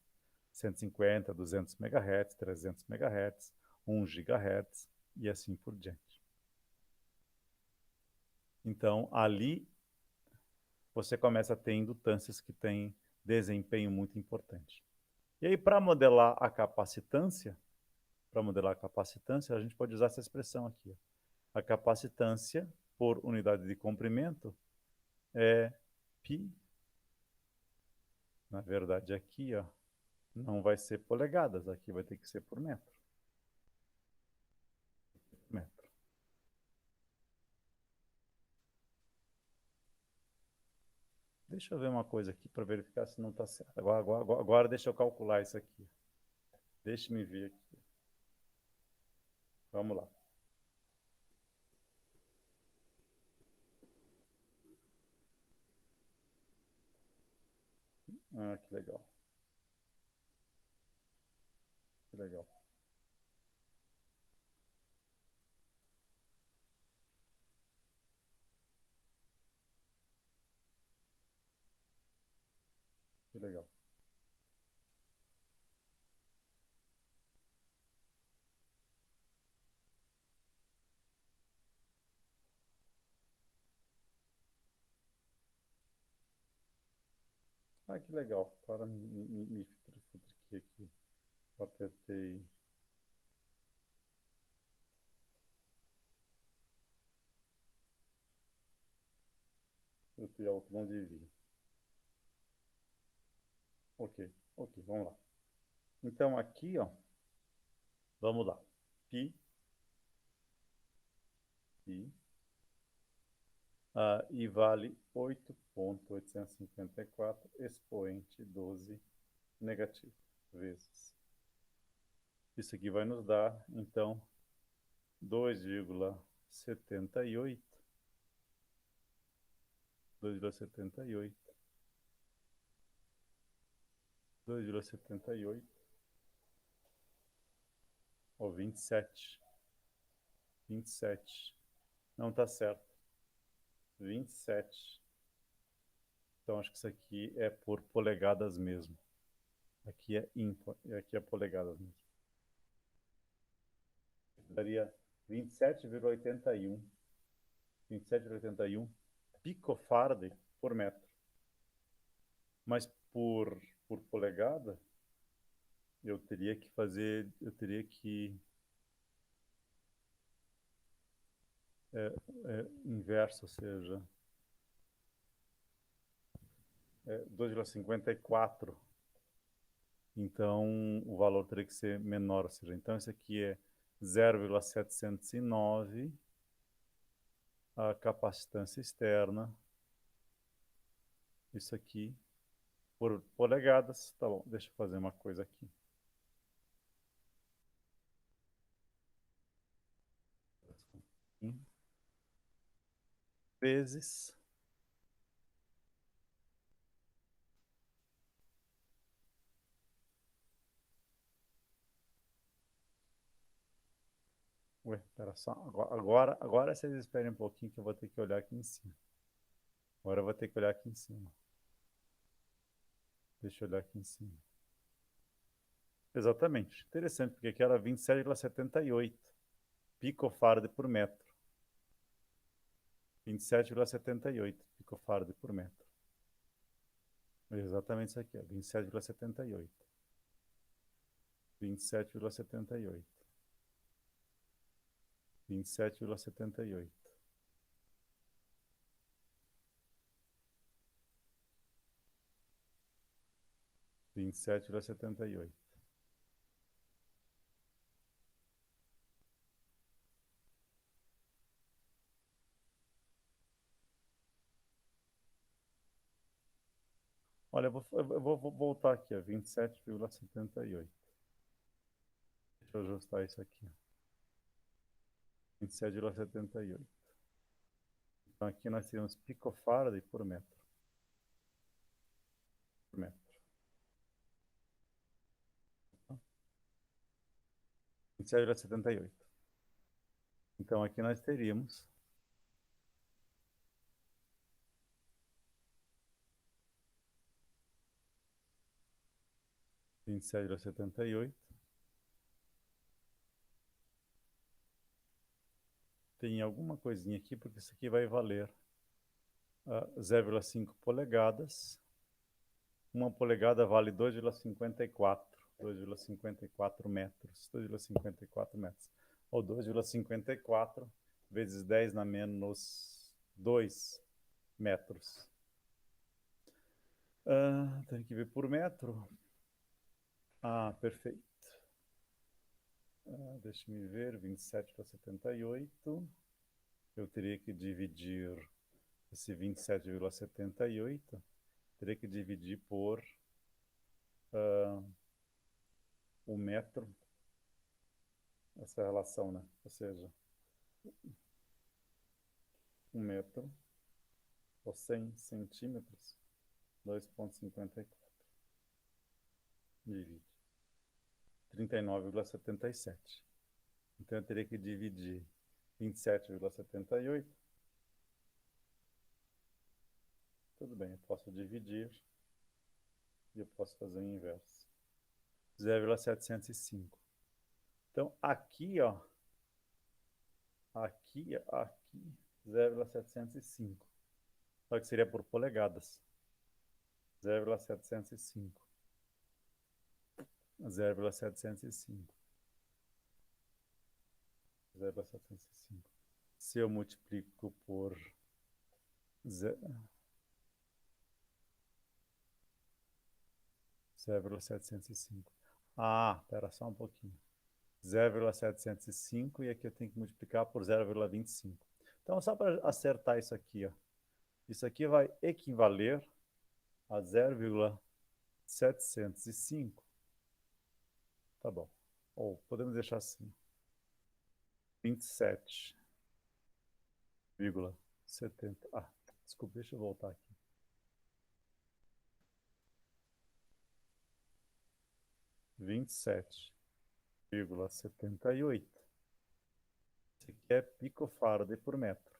A: 150, 200 MHz, 300 MHz, 1 GHz e assim por diante. Então, ali você começa a ter indutâncias que têm desempenho muito importante. E aí, para modelar a capacitância, a gente pode usar essa expressão aqui. A capacitância por unidade de comprimento é π. Na verdade, aqui, ó, não vai ser polegadas, aqui vai ter que ser por metro. Metro. Deixa eu ver uma coisa aqui para verificar se não está certo. Agora deixa eu calcular isso aqui. Deixa-me ver aqui. Vamos lá. Que legal. Que legal. Que legal. Que legal. Para me futriquei aqui. Apertei. Eu fui alto, não devia. Ok, vamos lá. Então aqui, ó, vamos lá. Pi, e vale 8,854 expoente 12 negativo vezes Isso aqui vai nos dar, então, 2,78, 2,78, 2,78, ou 27, 27, não está certo, 27. Então, acho que isso aqui é por polegadas mesmo. Aqui é ímpar, e aqui é polegadas mesmo. Daria 27,81. 27,81 picofarad por metro. Mas por polegada, eu teria que fazer, eu teria que inverso, ou seja, 2,54. Então, o valor teria que ser menor, ou seja, então esse aqui é 0,709 a capacitância externa. Isso aqui por polegadas. Tá bom, deixa eu fazer uma coisa aqui. Vezes ué, espera só. Agora vocês esperem um pouquinho que eu vou ter que olhar aqui em cima. Agora eu vou ter que olhar aqui em cima. Deixa eu olhar aqui em cima. Exatamente. Interessante, porque aqui era 27,78 picofarad por metro. 27,78 picofarad por metro. Exatamente isso aqui, ó, 27,78. 27,78. 27,78. Vinte e sete vírgula setenta e oito. Olha, eu vou voltar aqui, ó, 27,78. Deixa eu ajustar isso aqui. 27,78. Então aqui nós temos picofarad por metro. Por metro. 27,78. Então aqui nós teríamos 27,78. Tem alguma coisinha aqui, porque isso aqui vai valer 0,5 polegadas. Uma polegada vale 2,54. 2,54 metros. 2,54 metros. Ou 2,54 vezes 10 na menos 2 metros. Tem que ver por metro. Perfeito. Deixa-me ver, 27,78. Eu teria que dividir esse 27,78, teria que dividir por o metro, essa relação, né? Ou seja, 1 metro ou 100 centímetros, 2,54. Divide. 39,77. Então eu teria que dividir 27,78. Tudo bem, eu posso dividir e eu posso fazer o inverso. 0,705. Então aqui, ó, aqui, 0,705. Só que seria por polegadas. 0,705. 0,705. 0,705. Se eu multiplico por 0,705. Espera só um pouquinho. 0,705 e aqui eu tenho que multiplicar por 0,25. Então, só para acertar isso aqui, ó. Isso aqui vai equivaler a 0,705. Tá bom. Ou podemos deixar assim, 27,70. Ah, desculpa, deixa eu voltar aqui. 27,78. Esse aqui é picofarad por metro.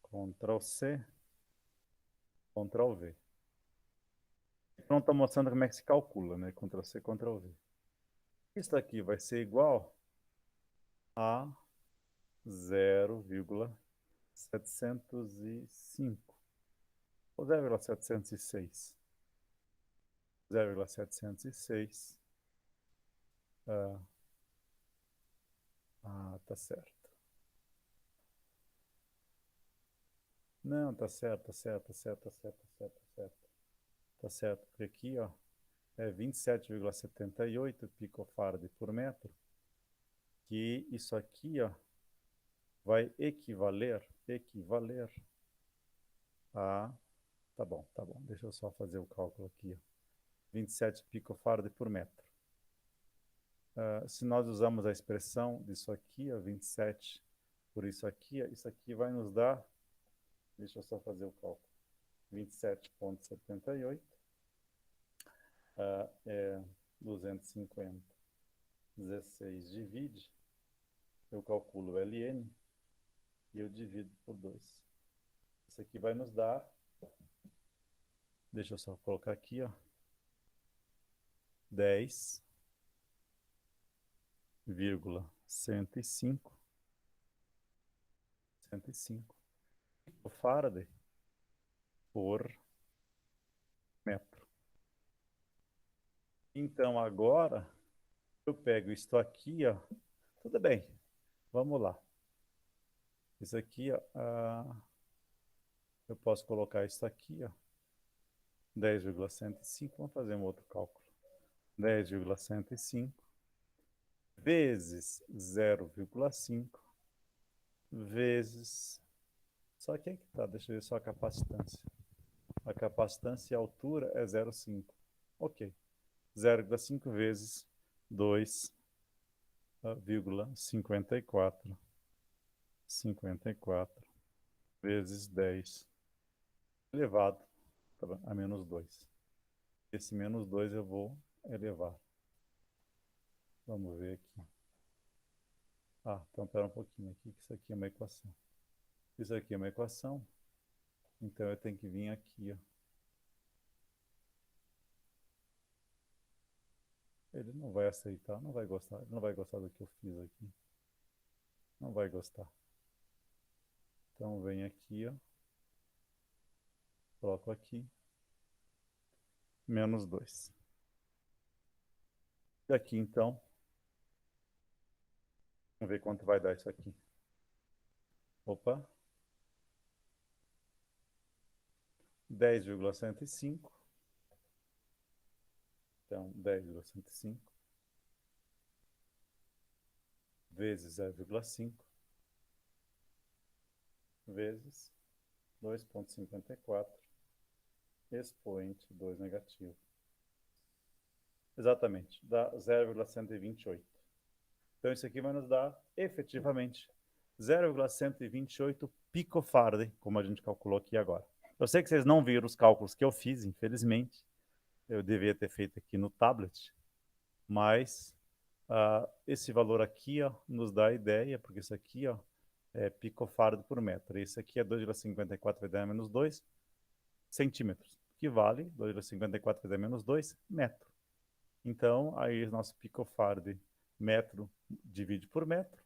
A: Ctrl C, Ctrl V. Então está mostrando como é que se calcula, né? Ctrl C, Ctrl V. Isso aqui vai ser igual a 0,705 ou 0,706. 0,706. Tá certo. Não, tá certo, tá certo, tá certo, tá certo, tá certo, tá certo. Tá certo, porque aqui, ó, é 27,78 picofarad por metro, que isso aqui, ó, vai equivaler a... tá bom, deixa eu só fazer o cálculo aqui, ó. 27 picofarad por metro. Se nós usamos a expressão disso aqui, ó, 27 por isso aqui vai nos dar, deixa eu só fazer o cálculo, 27,78 é 250, 16 divide, eu calculo ln e eu divido por 2. Isso aqui vai nos dar, deixa eu só colocar aqui, ó, 10,105 Faraday por metro. Então agora eu pego isto aqui, ó, tudo bem, vamos lá. Isso aqui, ó, eu posso colocar isso aqui, ó, 10,105, vamos fazer um outro cálculo. 10,105 vezes 0,5 vezes... Só que aqui tá, deixa eu ver só a capacitância. A capacitância e a altura é 0,5. Ok. 0,5 vezes 2,54. 54 vezes 10 elevado a menos 2. Esse menos 2 eu vou elevar. Vamos ver aqui. Então espera um pouquinho aqui, que isso aqui é uma equação. Isso aqui é uma equação, então eu tenho que vir aqui, ó. Ele não vai aceitar, não vai gostar, ele não vai gostar do que eu fiz aqui. Não vai gostar. Então vem aqui, ó. Coloco aqui. Menos 2. E aqui então, vamos ver quanto vai dar isso aqui. Opa. 10,105. Então, 10,105 vezes 0,5 vezes 2,54 expoente 2 negativo. Exatamente, dá 0,128. Então, isso aqui vai nos dar, efetivamente, 0,128 picofarad, como a gente calculou aqui agora. Eu sei que vocês não viram os cálculos que eu fiz, infelizmente. Eu devia ter feito aqui no tablet, mas esse valor aqui, ó, nos dá a ideia, porque isso aqui, ó, é picofarad por metro. Esse aqui é 2,54 vezes 10 a menos 2 centímetros, que vale 2,54 vezes 10 a menos 2 metro. Então, aí nosso picofarad metro divide por metro,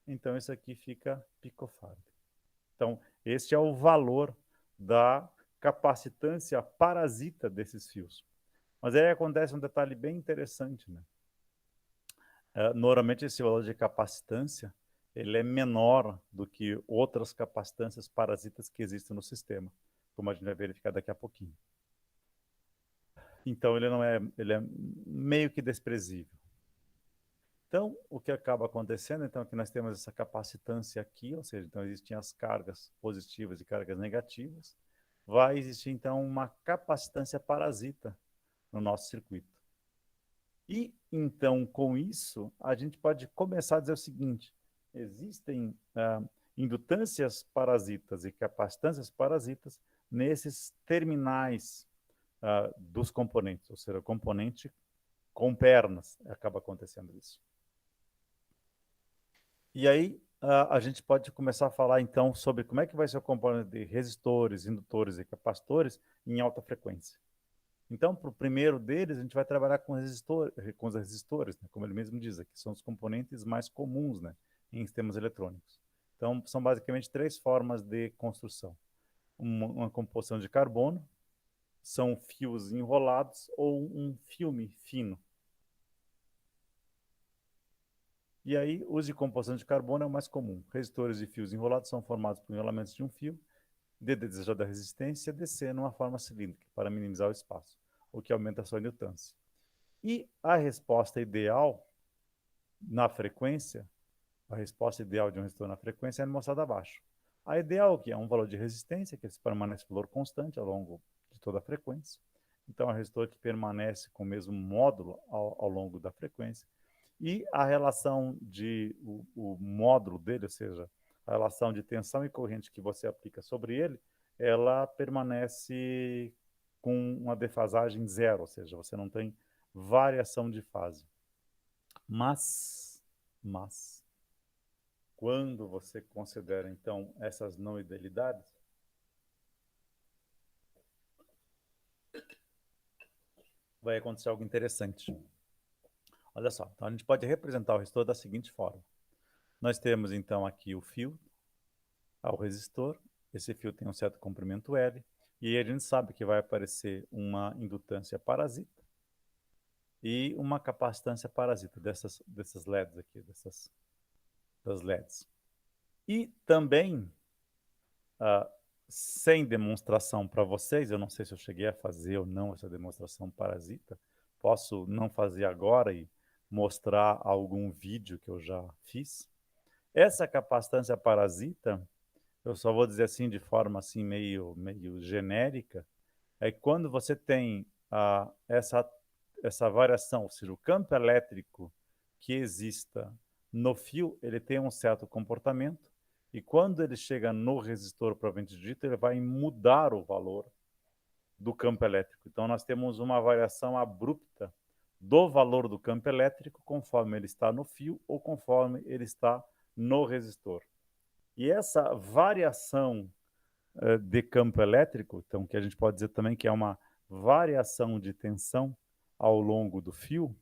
A: então isso aqui fica picofarad. Então, este é o valor da capacitância parasita desses fios. Mas aí acontece um detalhe bem interessante, né? Normalmente esse valor de capacitância ele é menor do que outras capacitâncias parasitas que existem no sistema, como a gente vai verificar daqui a pouquinho. Então ele é meio que desprezível. Então, o que acaba acontecendo, então, é que nós temos essa capacitância aqui, ou seja, então existem as cargas positivas e cargas negativas. Vai existir, então, uma capacitância parasita no nosso circuito. E, então, com isso, a gente pode começar a dizer o seguinte: existem indutâncias parasitas e capacitâncias parasitas nesses terminais dos componentes, ou seja, o componente com pernas, acaba acontecendo isso. E aí a gente pode começar a falar, então, sobre como é que vai ser o componente de resistores, indutores e capacitores em alta frequência. Então, para o primeiro deles, a gente vai trabalhar com os resistores, né, como ele mesmo diz, que são os componentes mais comuns, né, em sistemas eletrônicos. Então, são basicamente três formas de construção. Uma composição de carbono, são fios enrolados ou um filme fino. E aí, os de composição de carbono é o mais comum. Resistores de fios enrolados são formados por enrolamentos de um fio de desejada resistência DC numa forma cilíndrica para minimizar o espaço, o que aumenta a sua indutância. E a resposta ideal na frequência, a resposta ideal de um resistor na frequência é mostrada abaixo. A ideal que é um valor de resistência, que permanece valor constante ao longo de toda a frequência. Então, é um resistor que permanece com o mesmo módulo ao longo da frequência. E a relação o módulo dele, ou seja, a relação de tensão e corrente que você aplica sobre ele, ela permanece com uma defasagem zero, ou seja, você não tem variação de fase. Mas, quando você considera, então, essas não idealidades, vai acontecer algo interessante. Olha só, então a gente pode representar o resistor da seguinte forma. Nós temos, então, aqui o fio ao resistor. Esse fio tem um certo comprimento L. E aí a gente sabe que vai aparecer uma indutância parasita e uma capacitância parasita dessas LEDs aqui, das LEDs. E também, sem demonstração para vocês, eu não sei se eu cheguei a fazer ou não essa demonstração parasita, posso não fazer agora e mostrar algum vídeo que eu já fiz. Essa capacitância parasita, eu só vou dizer assim de forma assim meio genérica, é que quando você tem essa variação, ou seja, o campo elétrico que exista no fio, ele tem um certo comportamento, e quando ele chega no resistor propriamente dito, ele vai mudar o valor do campo elétrico. Então, nós temos uma variação abrupta do valor do campo elétrico conforme ele está no fio ou conforme ele está no resistor. E essa variação de campo elétrico, então que a gente pode dizer também que é uma variação de tensão ao longo do fio,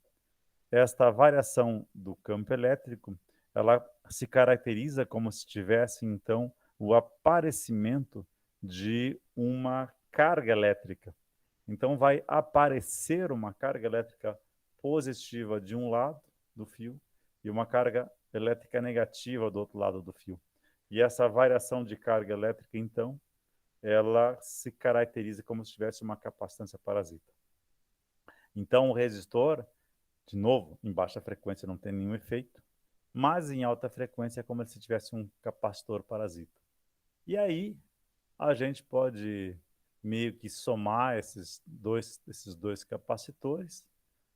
A: esta variação do campo elétrico, ela se caracteriza como se tivesse, então, o aparecimento de uma carga elétrica. Então, vai aparecer uma carga elétrica positiva de um lado do fio e uma carga elétrica negativa do outro lado do fio. E essa variação de carga elétrica, então, ela se caracteriza como se tivesse uma capacitância parasita. Então, o resistor, de novo, em baixa frequência não tem nenhum efeito, mas em alta frequência é como se tivesse um capacitor parasita. E aí, a gente pode meio que somar esses dois capacitores,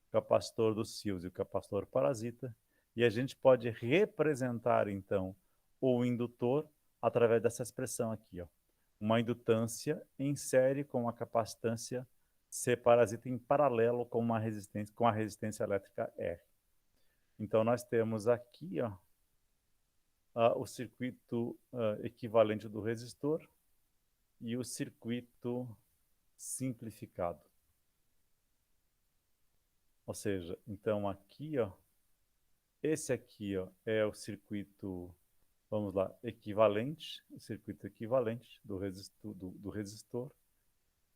A: o capacitor dos fios e o capacitor parasita, e a gente pode representar, então, o indutor através dessa expressão aqui, ó. Uma indutância em série com a capacitância C parasita em paralelo com a resistência elétrica R. Então, nós temos aqui ó, o circuito equivalente do resistor e o circuito simplificado. Ou seja, então aqui, ó, esse aqui ó, é o circuito, vamos lá, equivalente, o circuito equivalente do resistor.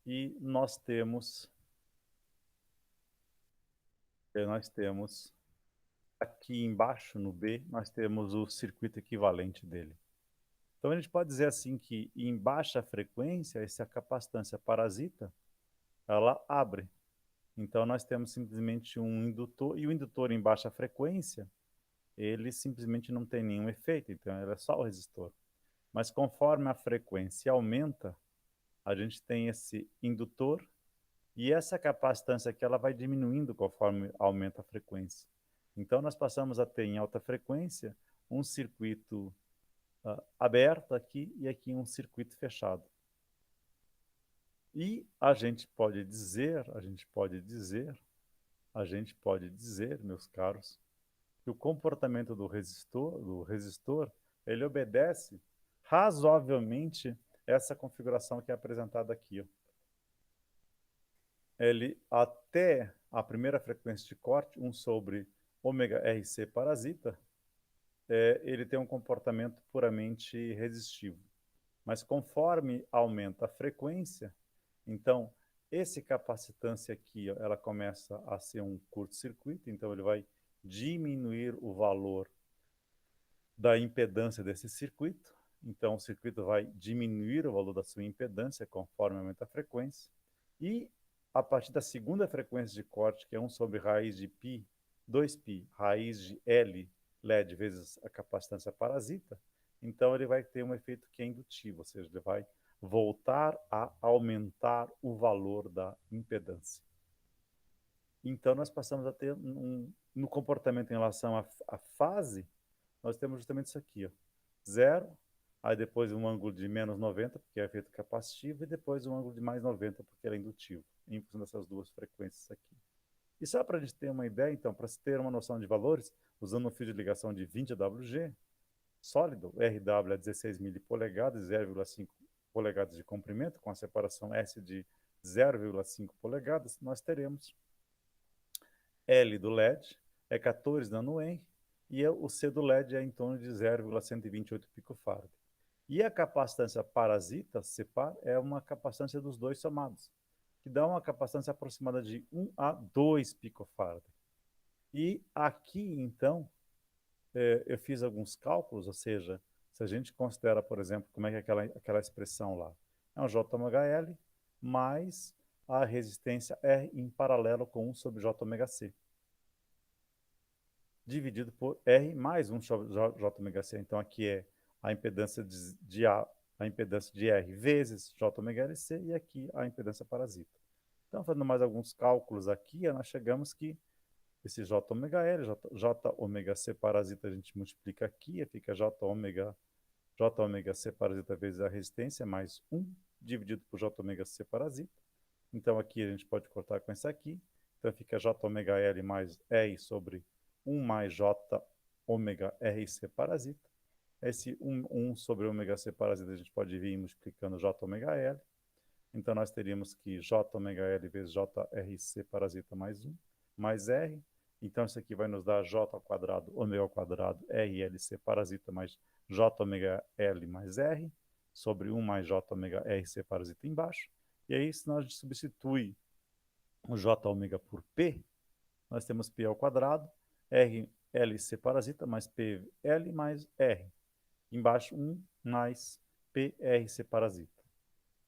A: E nós temos aqui embaixo, no B, nós temos o circuito equivalente dele. Então, a gente pode dizer assim que em baixa frequência, essa capacitância parasita, ela abre. Então, nós temos simplesmente um indutor, e o indutor em baixa frequência, ele simplesmente não tem nenhum efeito, então ele é só o resistor. Mas conforme a frequência aumenta, a gente tem esse indutor E essa capacitância aqui ela vai diminuindo conforme aumenta a frequência. Então, nós passamos a ter em alta frequência um circuito aberto aqui e aqui um circuito fechado. E a gente pode dizer, meus caros, que o comportamento do resistor, ele obedece razoavelmente essa configuração que é apresentada aqui. Ó. Ele, até a primeira frequência de corte, 1 sobre ômega RC parasita, ele tem um comportamento puramente resistivo. Mas conforme aumenta a frequência, então, esse capacitância aqui, ó, ela começa a ser um curto-circuito, então ele vai diminuir o valor da impedância desse circuito. Então, o circuito vai diminuir o valor da sua impedância conforme aumenta a frequência. E, a partir da segunda frequência de corte, que é 1 sobre raiz de π, 2π, raiz de L, LED, vezes a capacitância parasita, então ele vai ter um efeito que é indutivo, ou seja, ele vai voltar a aumentar o valor da impedância. Então, nós passamos a ter, no comportamento em relação à fase, nós temos justamente isso aqui, ó, 0, aí depois um ângulo de menos 90, porque é efeito capacitivo, e depois um ângulo de mais 90, porque ele é indutivo, em função dessas duas frequências aqui. E só para a gente ter uma ideia, então, para se ter uma noção de valores, usando um fio de ligação de 20 WG, sólido, RW é 16 milipolegadas, 0,5 polegadas de comprimento, com a separação S de 0,5 polegadas, nós teremos L do LED é 14 nanoen e o C do LED é em torno de 0,128 picofarad. E a capacitância parasita, CPAR, é uma capacitância dos dois somados, que dá uma capacitância aproximada de 1 a 2 picofarad. E aqui, então, eu fiz alguns cálculos, ou seja, se a gente considera, por exemplo, como é que é aquela expressão lá, é um JωL mais a resistência R em paralelo com 1 sobre JωC, dividido por R mais 1 sobre JωC. Então, aqui é a impedância a impedância de R vezes JωLC e aqui a impedância parasita. Então, fazendo mais alguns cálculos aqui, nós chegamos que esse JωL, JωC parasita, a gente multiplica aqui, fica JωC parasita vezes a resistência, mais 1 dividido por JωC parasita. Então, aqui a gente pode cortar com esse aqui. Então, fica JωL mais R sobre 1 mais JωRC parasita. Esse 1 sobre ωC parasita a gente pode vir multiplicando JωL. Então, nós teríamos que JωL vezes JRC parasita mais 1, mais R. Então, isso aqui vai nos dar J ao quadrado, ômega ao quadrado, RLC parasita mais JωL mais R, sobre 1 mais JωRC parasita embaixo. E aí, se nós substitui o J ômega por P, nós temos P ao quadrado, RLC parasita mais PL mais R. Embaixo 1 mais PRC parasita.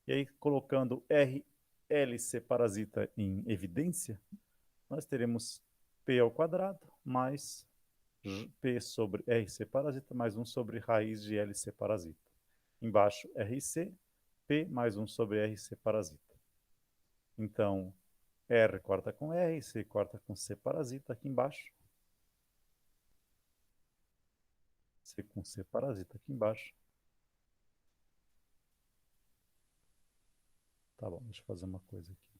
A: E aí, colocando RLC parasita em evidência, nós teremos P ao quadrado mais P sobre RC parasita mais 1 sobre raiz de LC parasita. Embaixo RC, P mais 1 sobre RC parasita. Então, R corta com R, C corta com C parasita aqui embaixo. C com C parasita aqui embaixo. Tá bom, deixa eu fazer uma coisa aqui.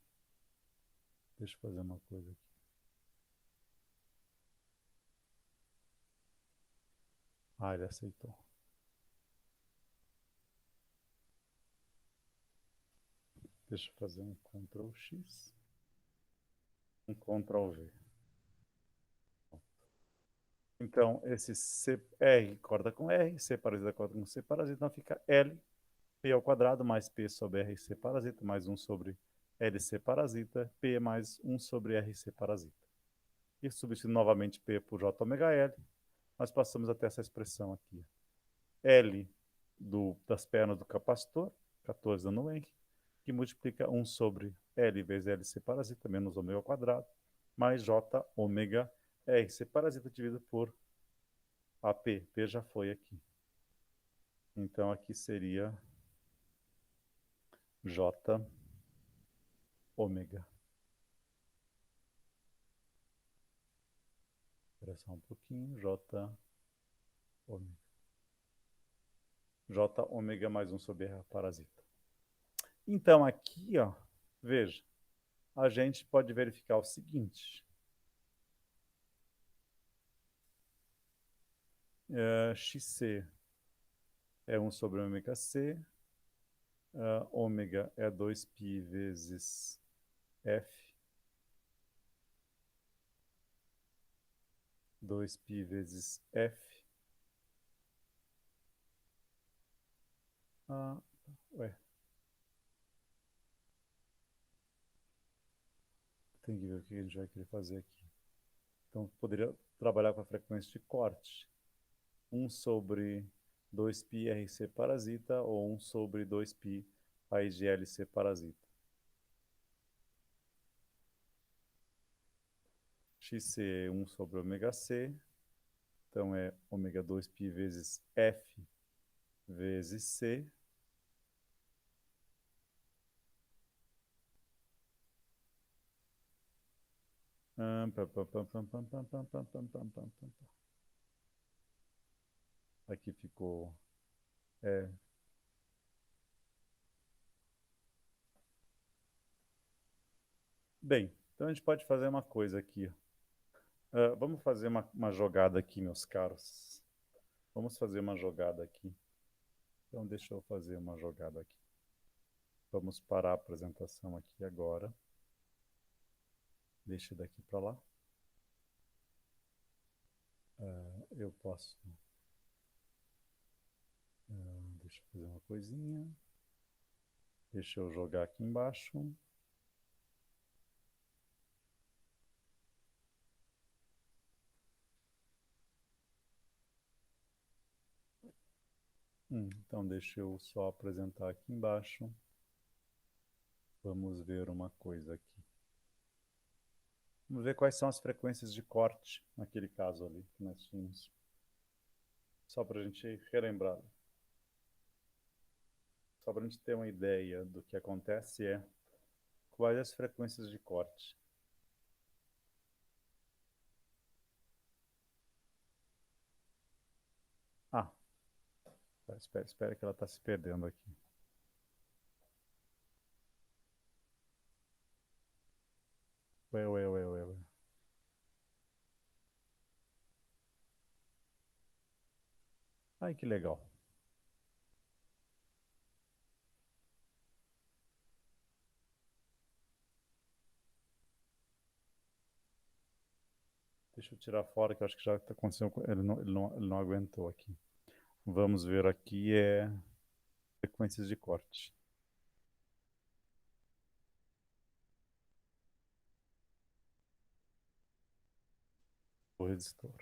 A: Ah, ele aceitou. Deixa eu fazer um Ctrl X, um Ctrl V. Então, esse R corta com R, C parasita corta com C parasita, então fica L, P ao quadrado mais P sobre RC parasita, mais 1 sobre LC parasita, P mais 1 sobre RC parasita. E substituindo novamente P por JωL, nós passamos até essa expressão aqui. L das pernas do capacitor, 14 nanoen, que multiplica 1 sobre L vezes LC parasita, menos ômega ao quadrado, mais J ômega RC parasita dividido por AP. P já foi aqui. Então, aqui seria J ômega. Espera só um pouquinho. J ômega. J ômega mais 1 sobre R parasita. Então, aqui, ó, veja, a gente pode verificar o seguinte. XC é 1 sobre ômega C. Ômega é 2π vezes F. 2π vezes F. Ué. Tem que ver o que a gente vai querer fazer aqui. Então, poderia trabalhar com a frequência de corte. 1 sobre 2π RC parasita ou 1 sobre 2π raiz de LC parasita. XC é 1 sobre ômega C. Então, é ômega 2π vezes F vezes C. Aqui ficou... Bem, então a gente pode fazer uma coisa aqui. Vamos fazer uma jogada aqui, meus caros. Vamos fazer uma jogada aqui. Então, deixa eu fazer uma jogada aqui. Vamos parar a apresentação aqui agora. Deixa daqui para lá. Eu posso... deixa eu fazer uma coisinha. Deixa eu jogar aqui embaixo. Então, deixa eu só apresentar aqui embaixo. Vamos ver uma coisa aqui. Vamos ver quais são as frequências de corte, naquele caso ali que nós tínhamos. Só para a gente relembrar. Só para a gente ter uma ideia do que acontece quais as frequências de corte. Espera que ela está se perdendo aqui. Ué. Ai, que legal. Deixa eu tirar fora, que eu acho que já está acontecendo. Ele não aguentou aqui. Vamos ver aqui frequências de corte. O resistor.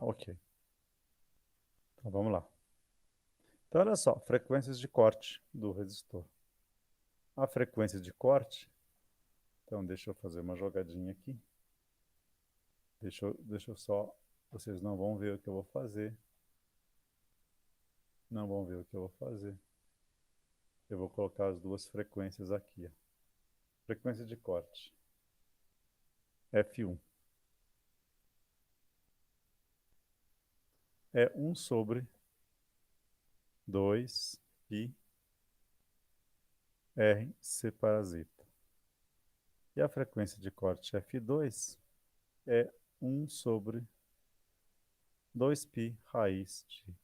A: Ok. Então vamos lá. Então olha só, frequências de corte do resistor. A frequência de corte, então deixa eu fazer uma jogadinha aqui. Deixa eu só, vocês não vão ver o que eu vou fazer. Não vão ver o que eu vou fazer. Eu vou colocar as duas frequências aqui. Ó. Frequência de corte. F1. É 1 sobre 2π R C parasita. E a frequência de corte F2 é 1 sobre 2π raiz de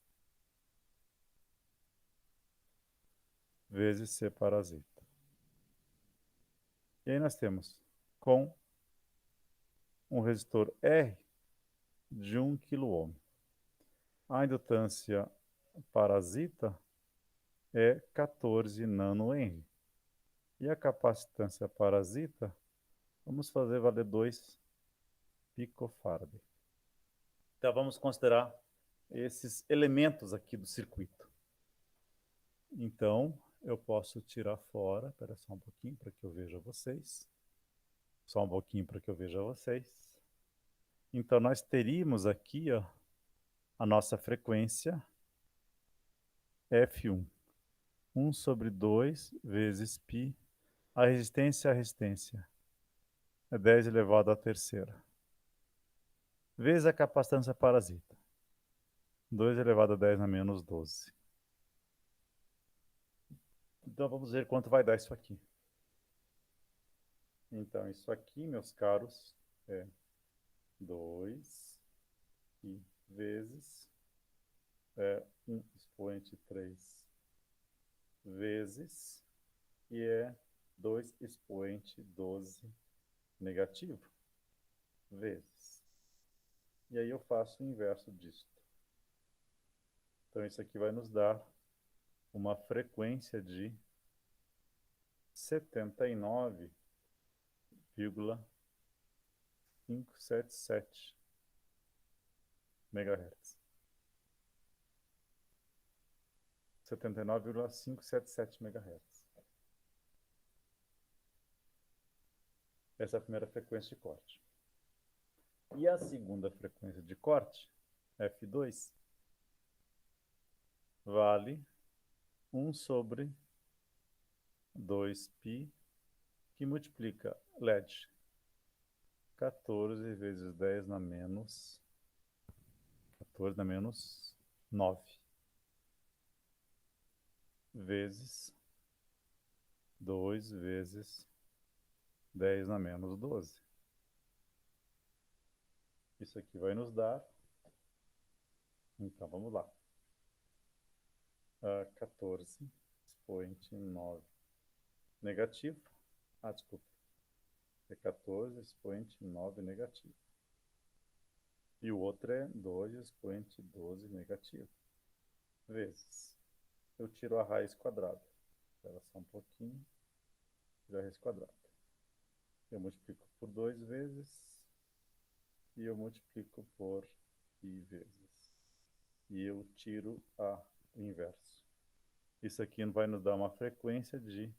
A: vezes C parasita. E aí nós temos com um resistor R de 1 kΩ. A indutância parasita é 14 nanohenry. E a capacitância parasita, vamos fazer valer 2 picofarad. Então vamos considerar esses elementos aqui do circuito. Então eu posso tirar fora, espera só um pouquinho para que eu veja vocês. Só um pouquinho para que eu veja vocês. Então, nós teríamos aqui, ó, a nossa frequência F1. 1 sobre 2 vezes π. A resistência é 10 elevado à terceira. Vezes a capacitância parasita. 2 elevado a 10 na menos 12. Então, vamos ver quanto vai dar isso aqui. Então, isso aqui, meus caros, é 2 π vezes 1 expoente 3 vezes, que é 2 expoente 12 negativo, vezes. E aí eu faço o inverso disto. Então, isso aqui vai nos dar uma frequência de 79,577 MHz. 79,577 MHz. Essa é a primeira frequência de corte. E a segunda frequência de corte, F2, vale 1 sobre 2π, que multiplica LED 14 vezes 10 na menos 14 na menos 9 vezes 2 vezes 10 na menos 12. Isso aqui vai nos dar, então vamos lá, 14 expoente 9 negativo, desculpa, é 14 expoente 9 negativo. E o outro é 2 expoente 12 negativo, vezes. Eu tiro a raiz quadrada. Espera só um pouquinho. Tiro a raiz quadrada. Eu multiplico por 2 vezes. E eu multiplico por π vezes. E eu tiro o inverso. Isso aqui vai nos dar uma frequência de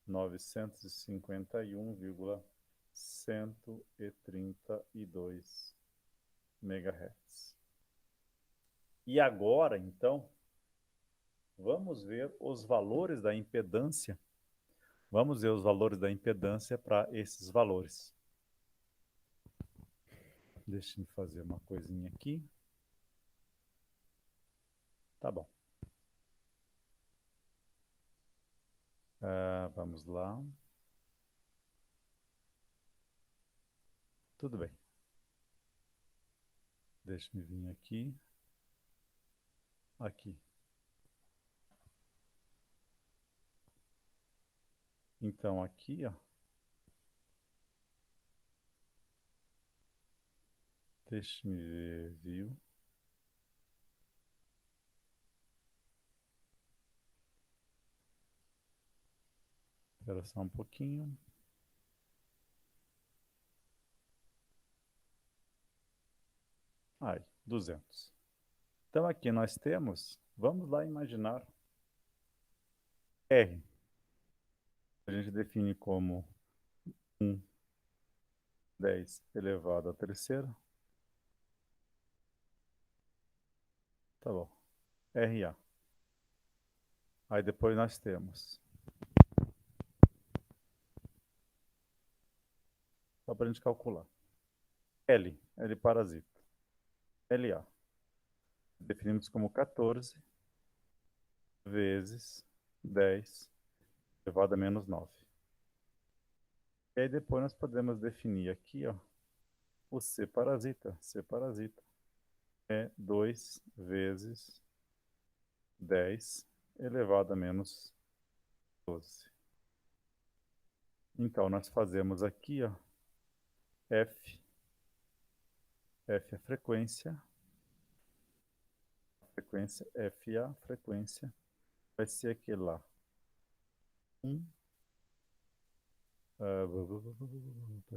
A: 951,132 MHz. E agora, então, vamos ver os valores da impedância. Vamos ver os valores da impedância para esses valores. Deixa eu fazer uma coisinha aqui. Tá bom. Vamos lá. Tudo bem. Deixa eu vir aqui. Aqui. Então, aqui, ó. Deixa eu ver, viu? Espera só um pouquinho. Aí, 200. Então, aqui nós temos, vamos lá imaginar R. A gente define como 1, 10 elevado à terceira. Tá bom. RA. Aí depois nós temos, só para a gente calcular, L parasita. LA. Definimos como 14 vezes 10 elevado a menos 9. E aí depois nós podemos definir aqui, ó, o C parasita. C parasita é 2 vezes 10 elevado a menos 12. Então, nós fazemos aqui, ó, F é a frequência, FA, frequência, vai ser aquele lá. 1,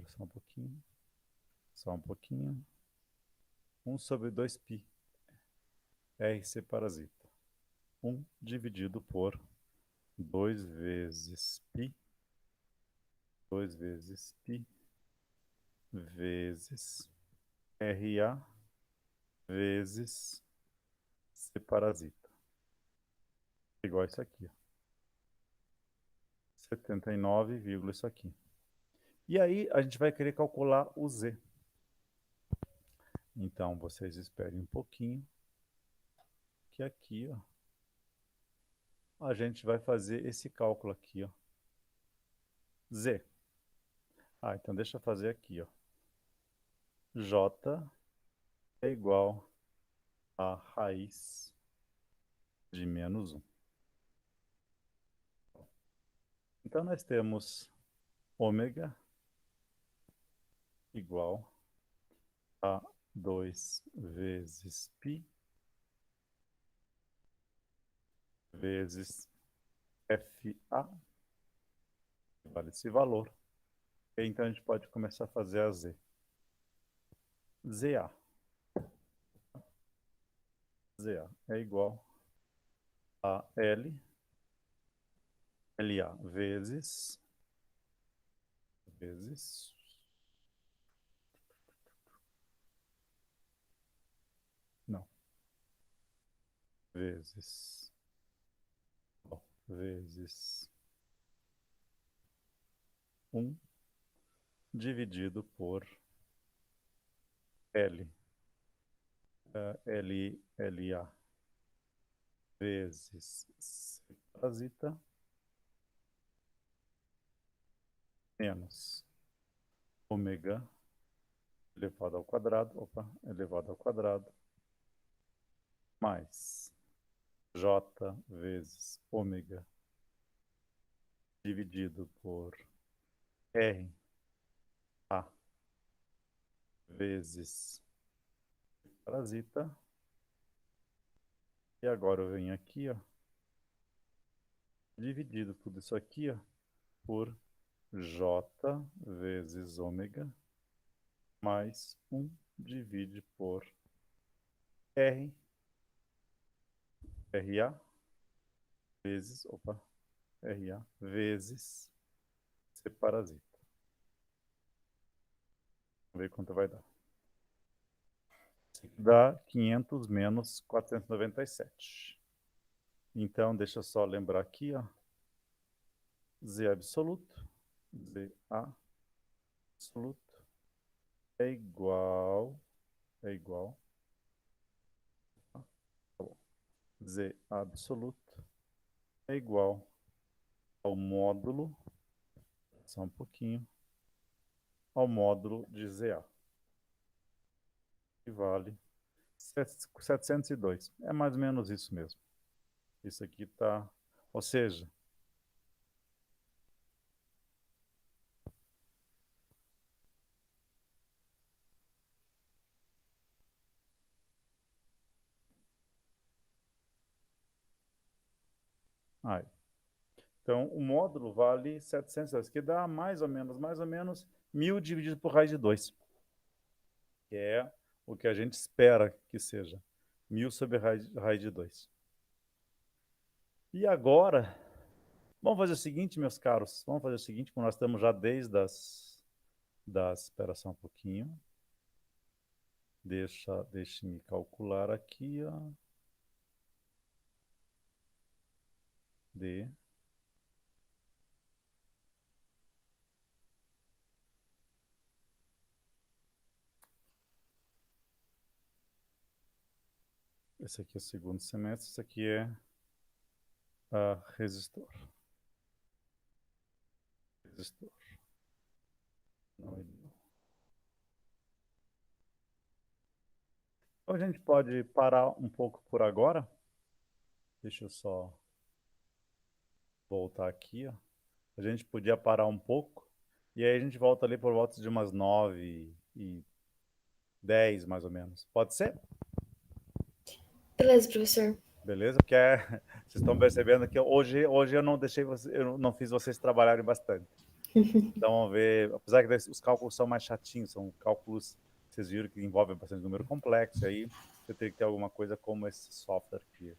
A: só um pouquinho, só um pouquinho. 1 sobre 2π, RC parasita. 1 dividido por 2 vezes π 2 vezes π vezes RA vezes C parasita. Igual isso aqui, ó. 79, isso aqui. E aí a gente vai querer calcular o Z. Então, vocês esperem um pouquinho, que aqui, ó, a gente vai fazer esse cálculo aqui, ó. Z. Então deixa eu fazer aqui, ó. J é igual a raiz de menos 1. Então, nós temos ômega igual a 2 vezes π vezes FA, vale esse valor. Então, a gente pode começar a fazer a Z. ZA. ZA é igual a LA vezes não, vezes, bom, vezes 1 dividido por LA vezes C parasita menos ômega elevado ao quadrado, mais J vezes ômega dividido por RA vezes parasita. E agora eu venho aqui, ó, dividido tudo isso aqui, ó, por J vezes ômega mais 1 divide por RA vezes C parasita. Vamos ver quanto vai dar. Isso aqui dá 500 menos 497. Então, deixa eu só lembrar aqui, ó. Z absoluto é igual, tá bom. Z absoluto é igual ao módulo, só um pouquinho, ao módulo de ZA, que vale 702. É mais ou menos isso mesmo. Isso aqui está, ou seja, então o módulo vale 702, que dá mais ou menos 1.000 dividido por raiz de 2, que é o que a gente espera que seja 1.000 sobre raiz de 2. E agora, vamos fazer o seguinte, meus caros, vamos fazer o seguinte, como nós estamos já desde espera só um pouquinho, deixe-me calcular aqui, ó, esse aqui é o segundo semestre, esse aqui é resistor. Então a gente pode parar um pouco por agora. Deixa eu só voltar aqui, ó. A gente podia parar um pouco. E aí a gente volta ali por volta de umas 9h10, mais ou menos. Pode ser?
B: Beleza, professor.
A: Beleza? Porque vocês estão percebendo que hoje eu não deixei eu não fiz vocês trabalharem bastante. Então vamos ver, apesar que os cálculos são mais chatinhos, são cálculos, vocês viram que envolvem bastante número complexo, aí você teria que ter alguma coisa como esse software aqui,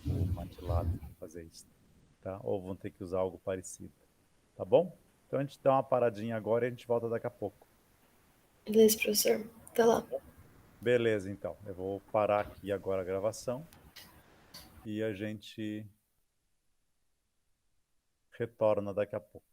A: o MATLAB, para fazer isso, tá? Ou vão ter que usar algo parecido, tá bom? Então a gente dá uma paradinha agora e a gente volta daqui a pouco.
B: Beleza, professor. Até lá.
A: Beleza, então. Eu vou parar aqui agora a gravação e a gente retorna daqui a pouco.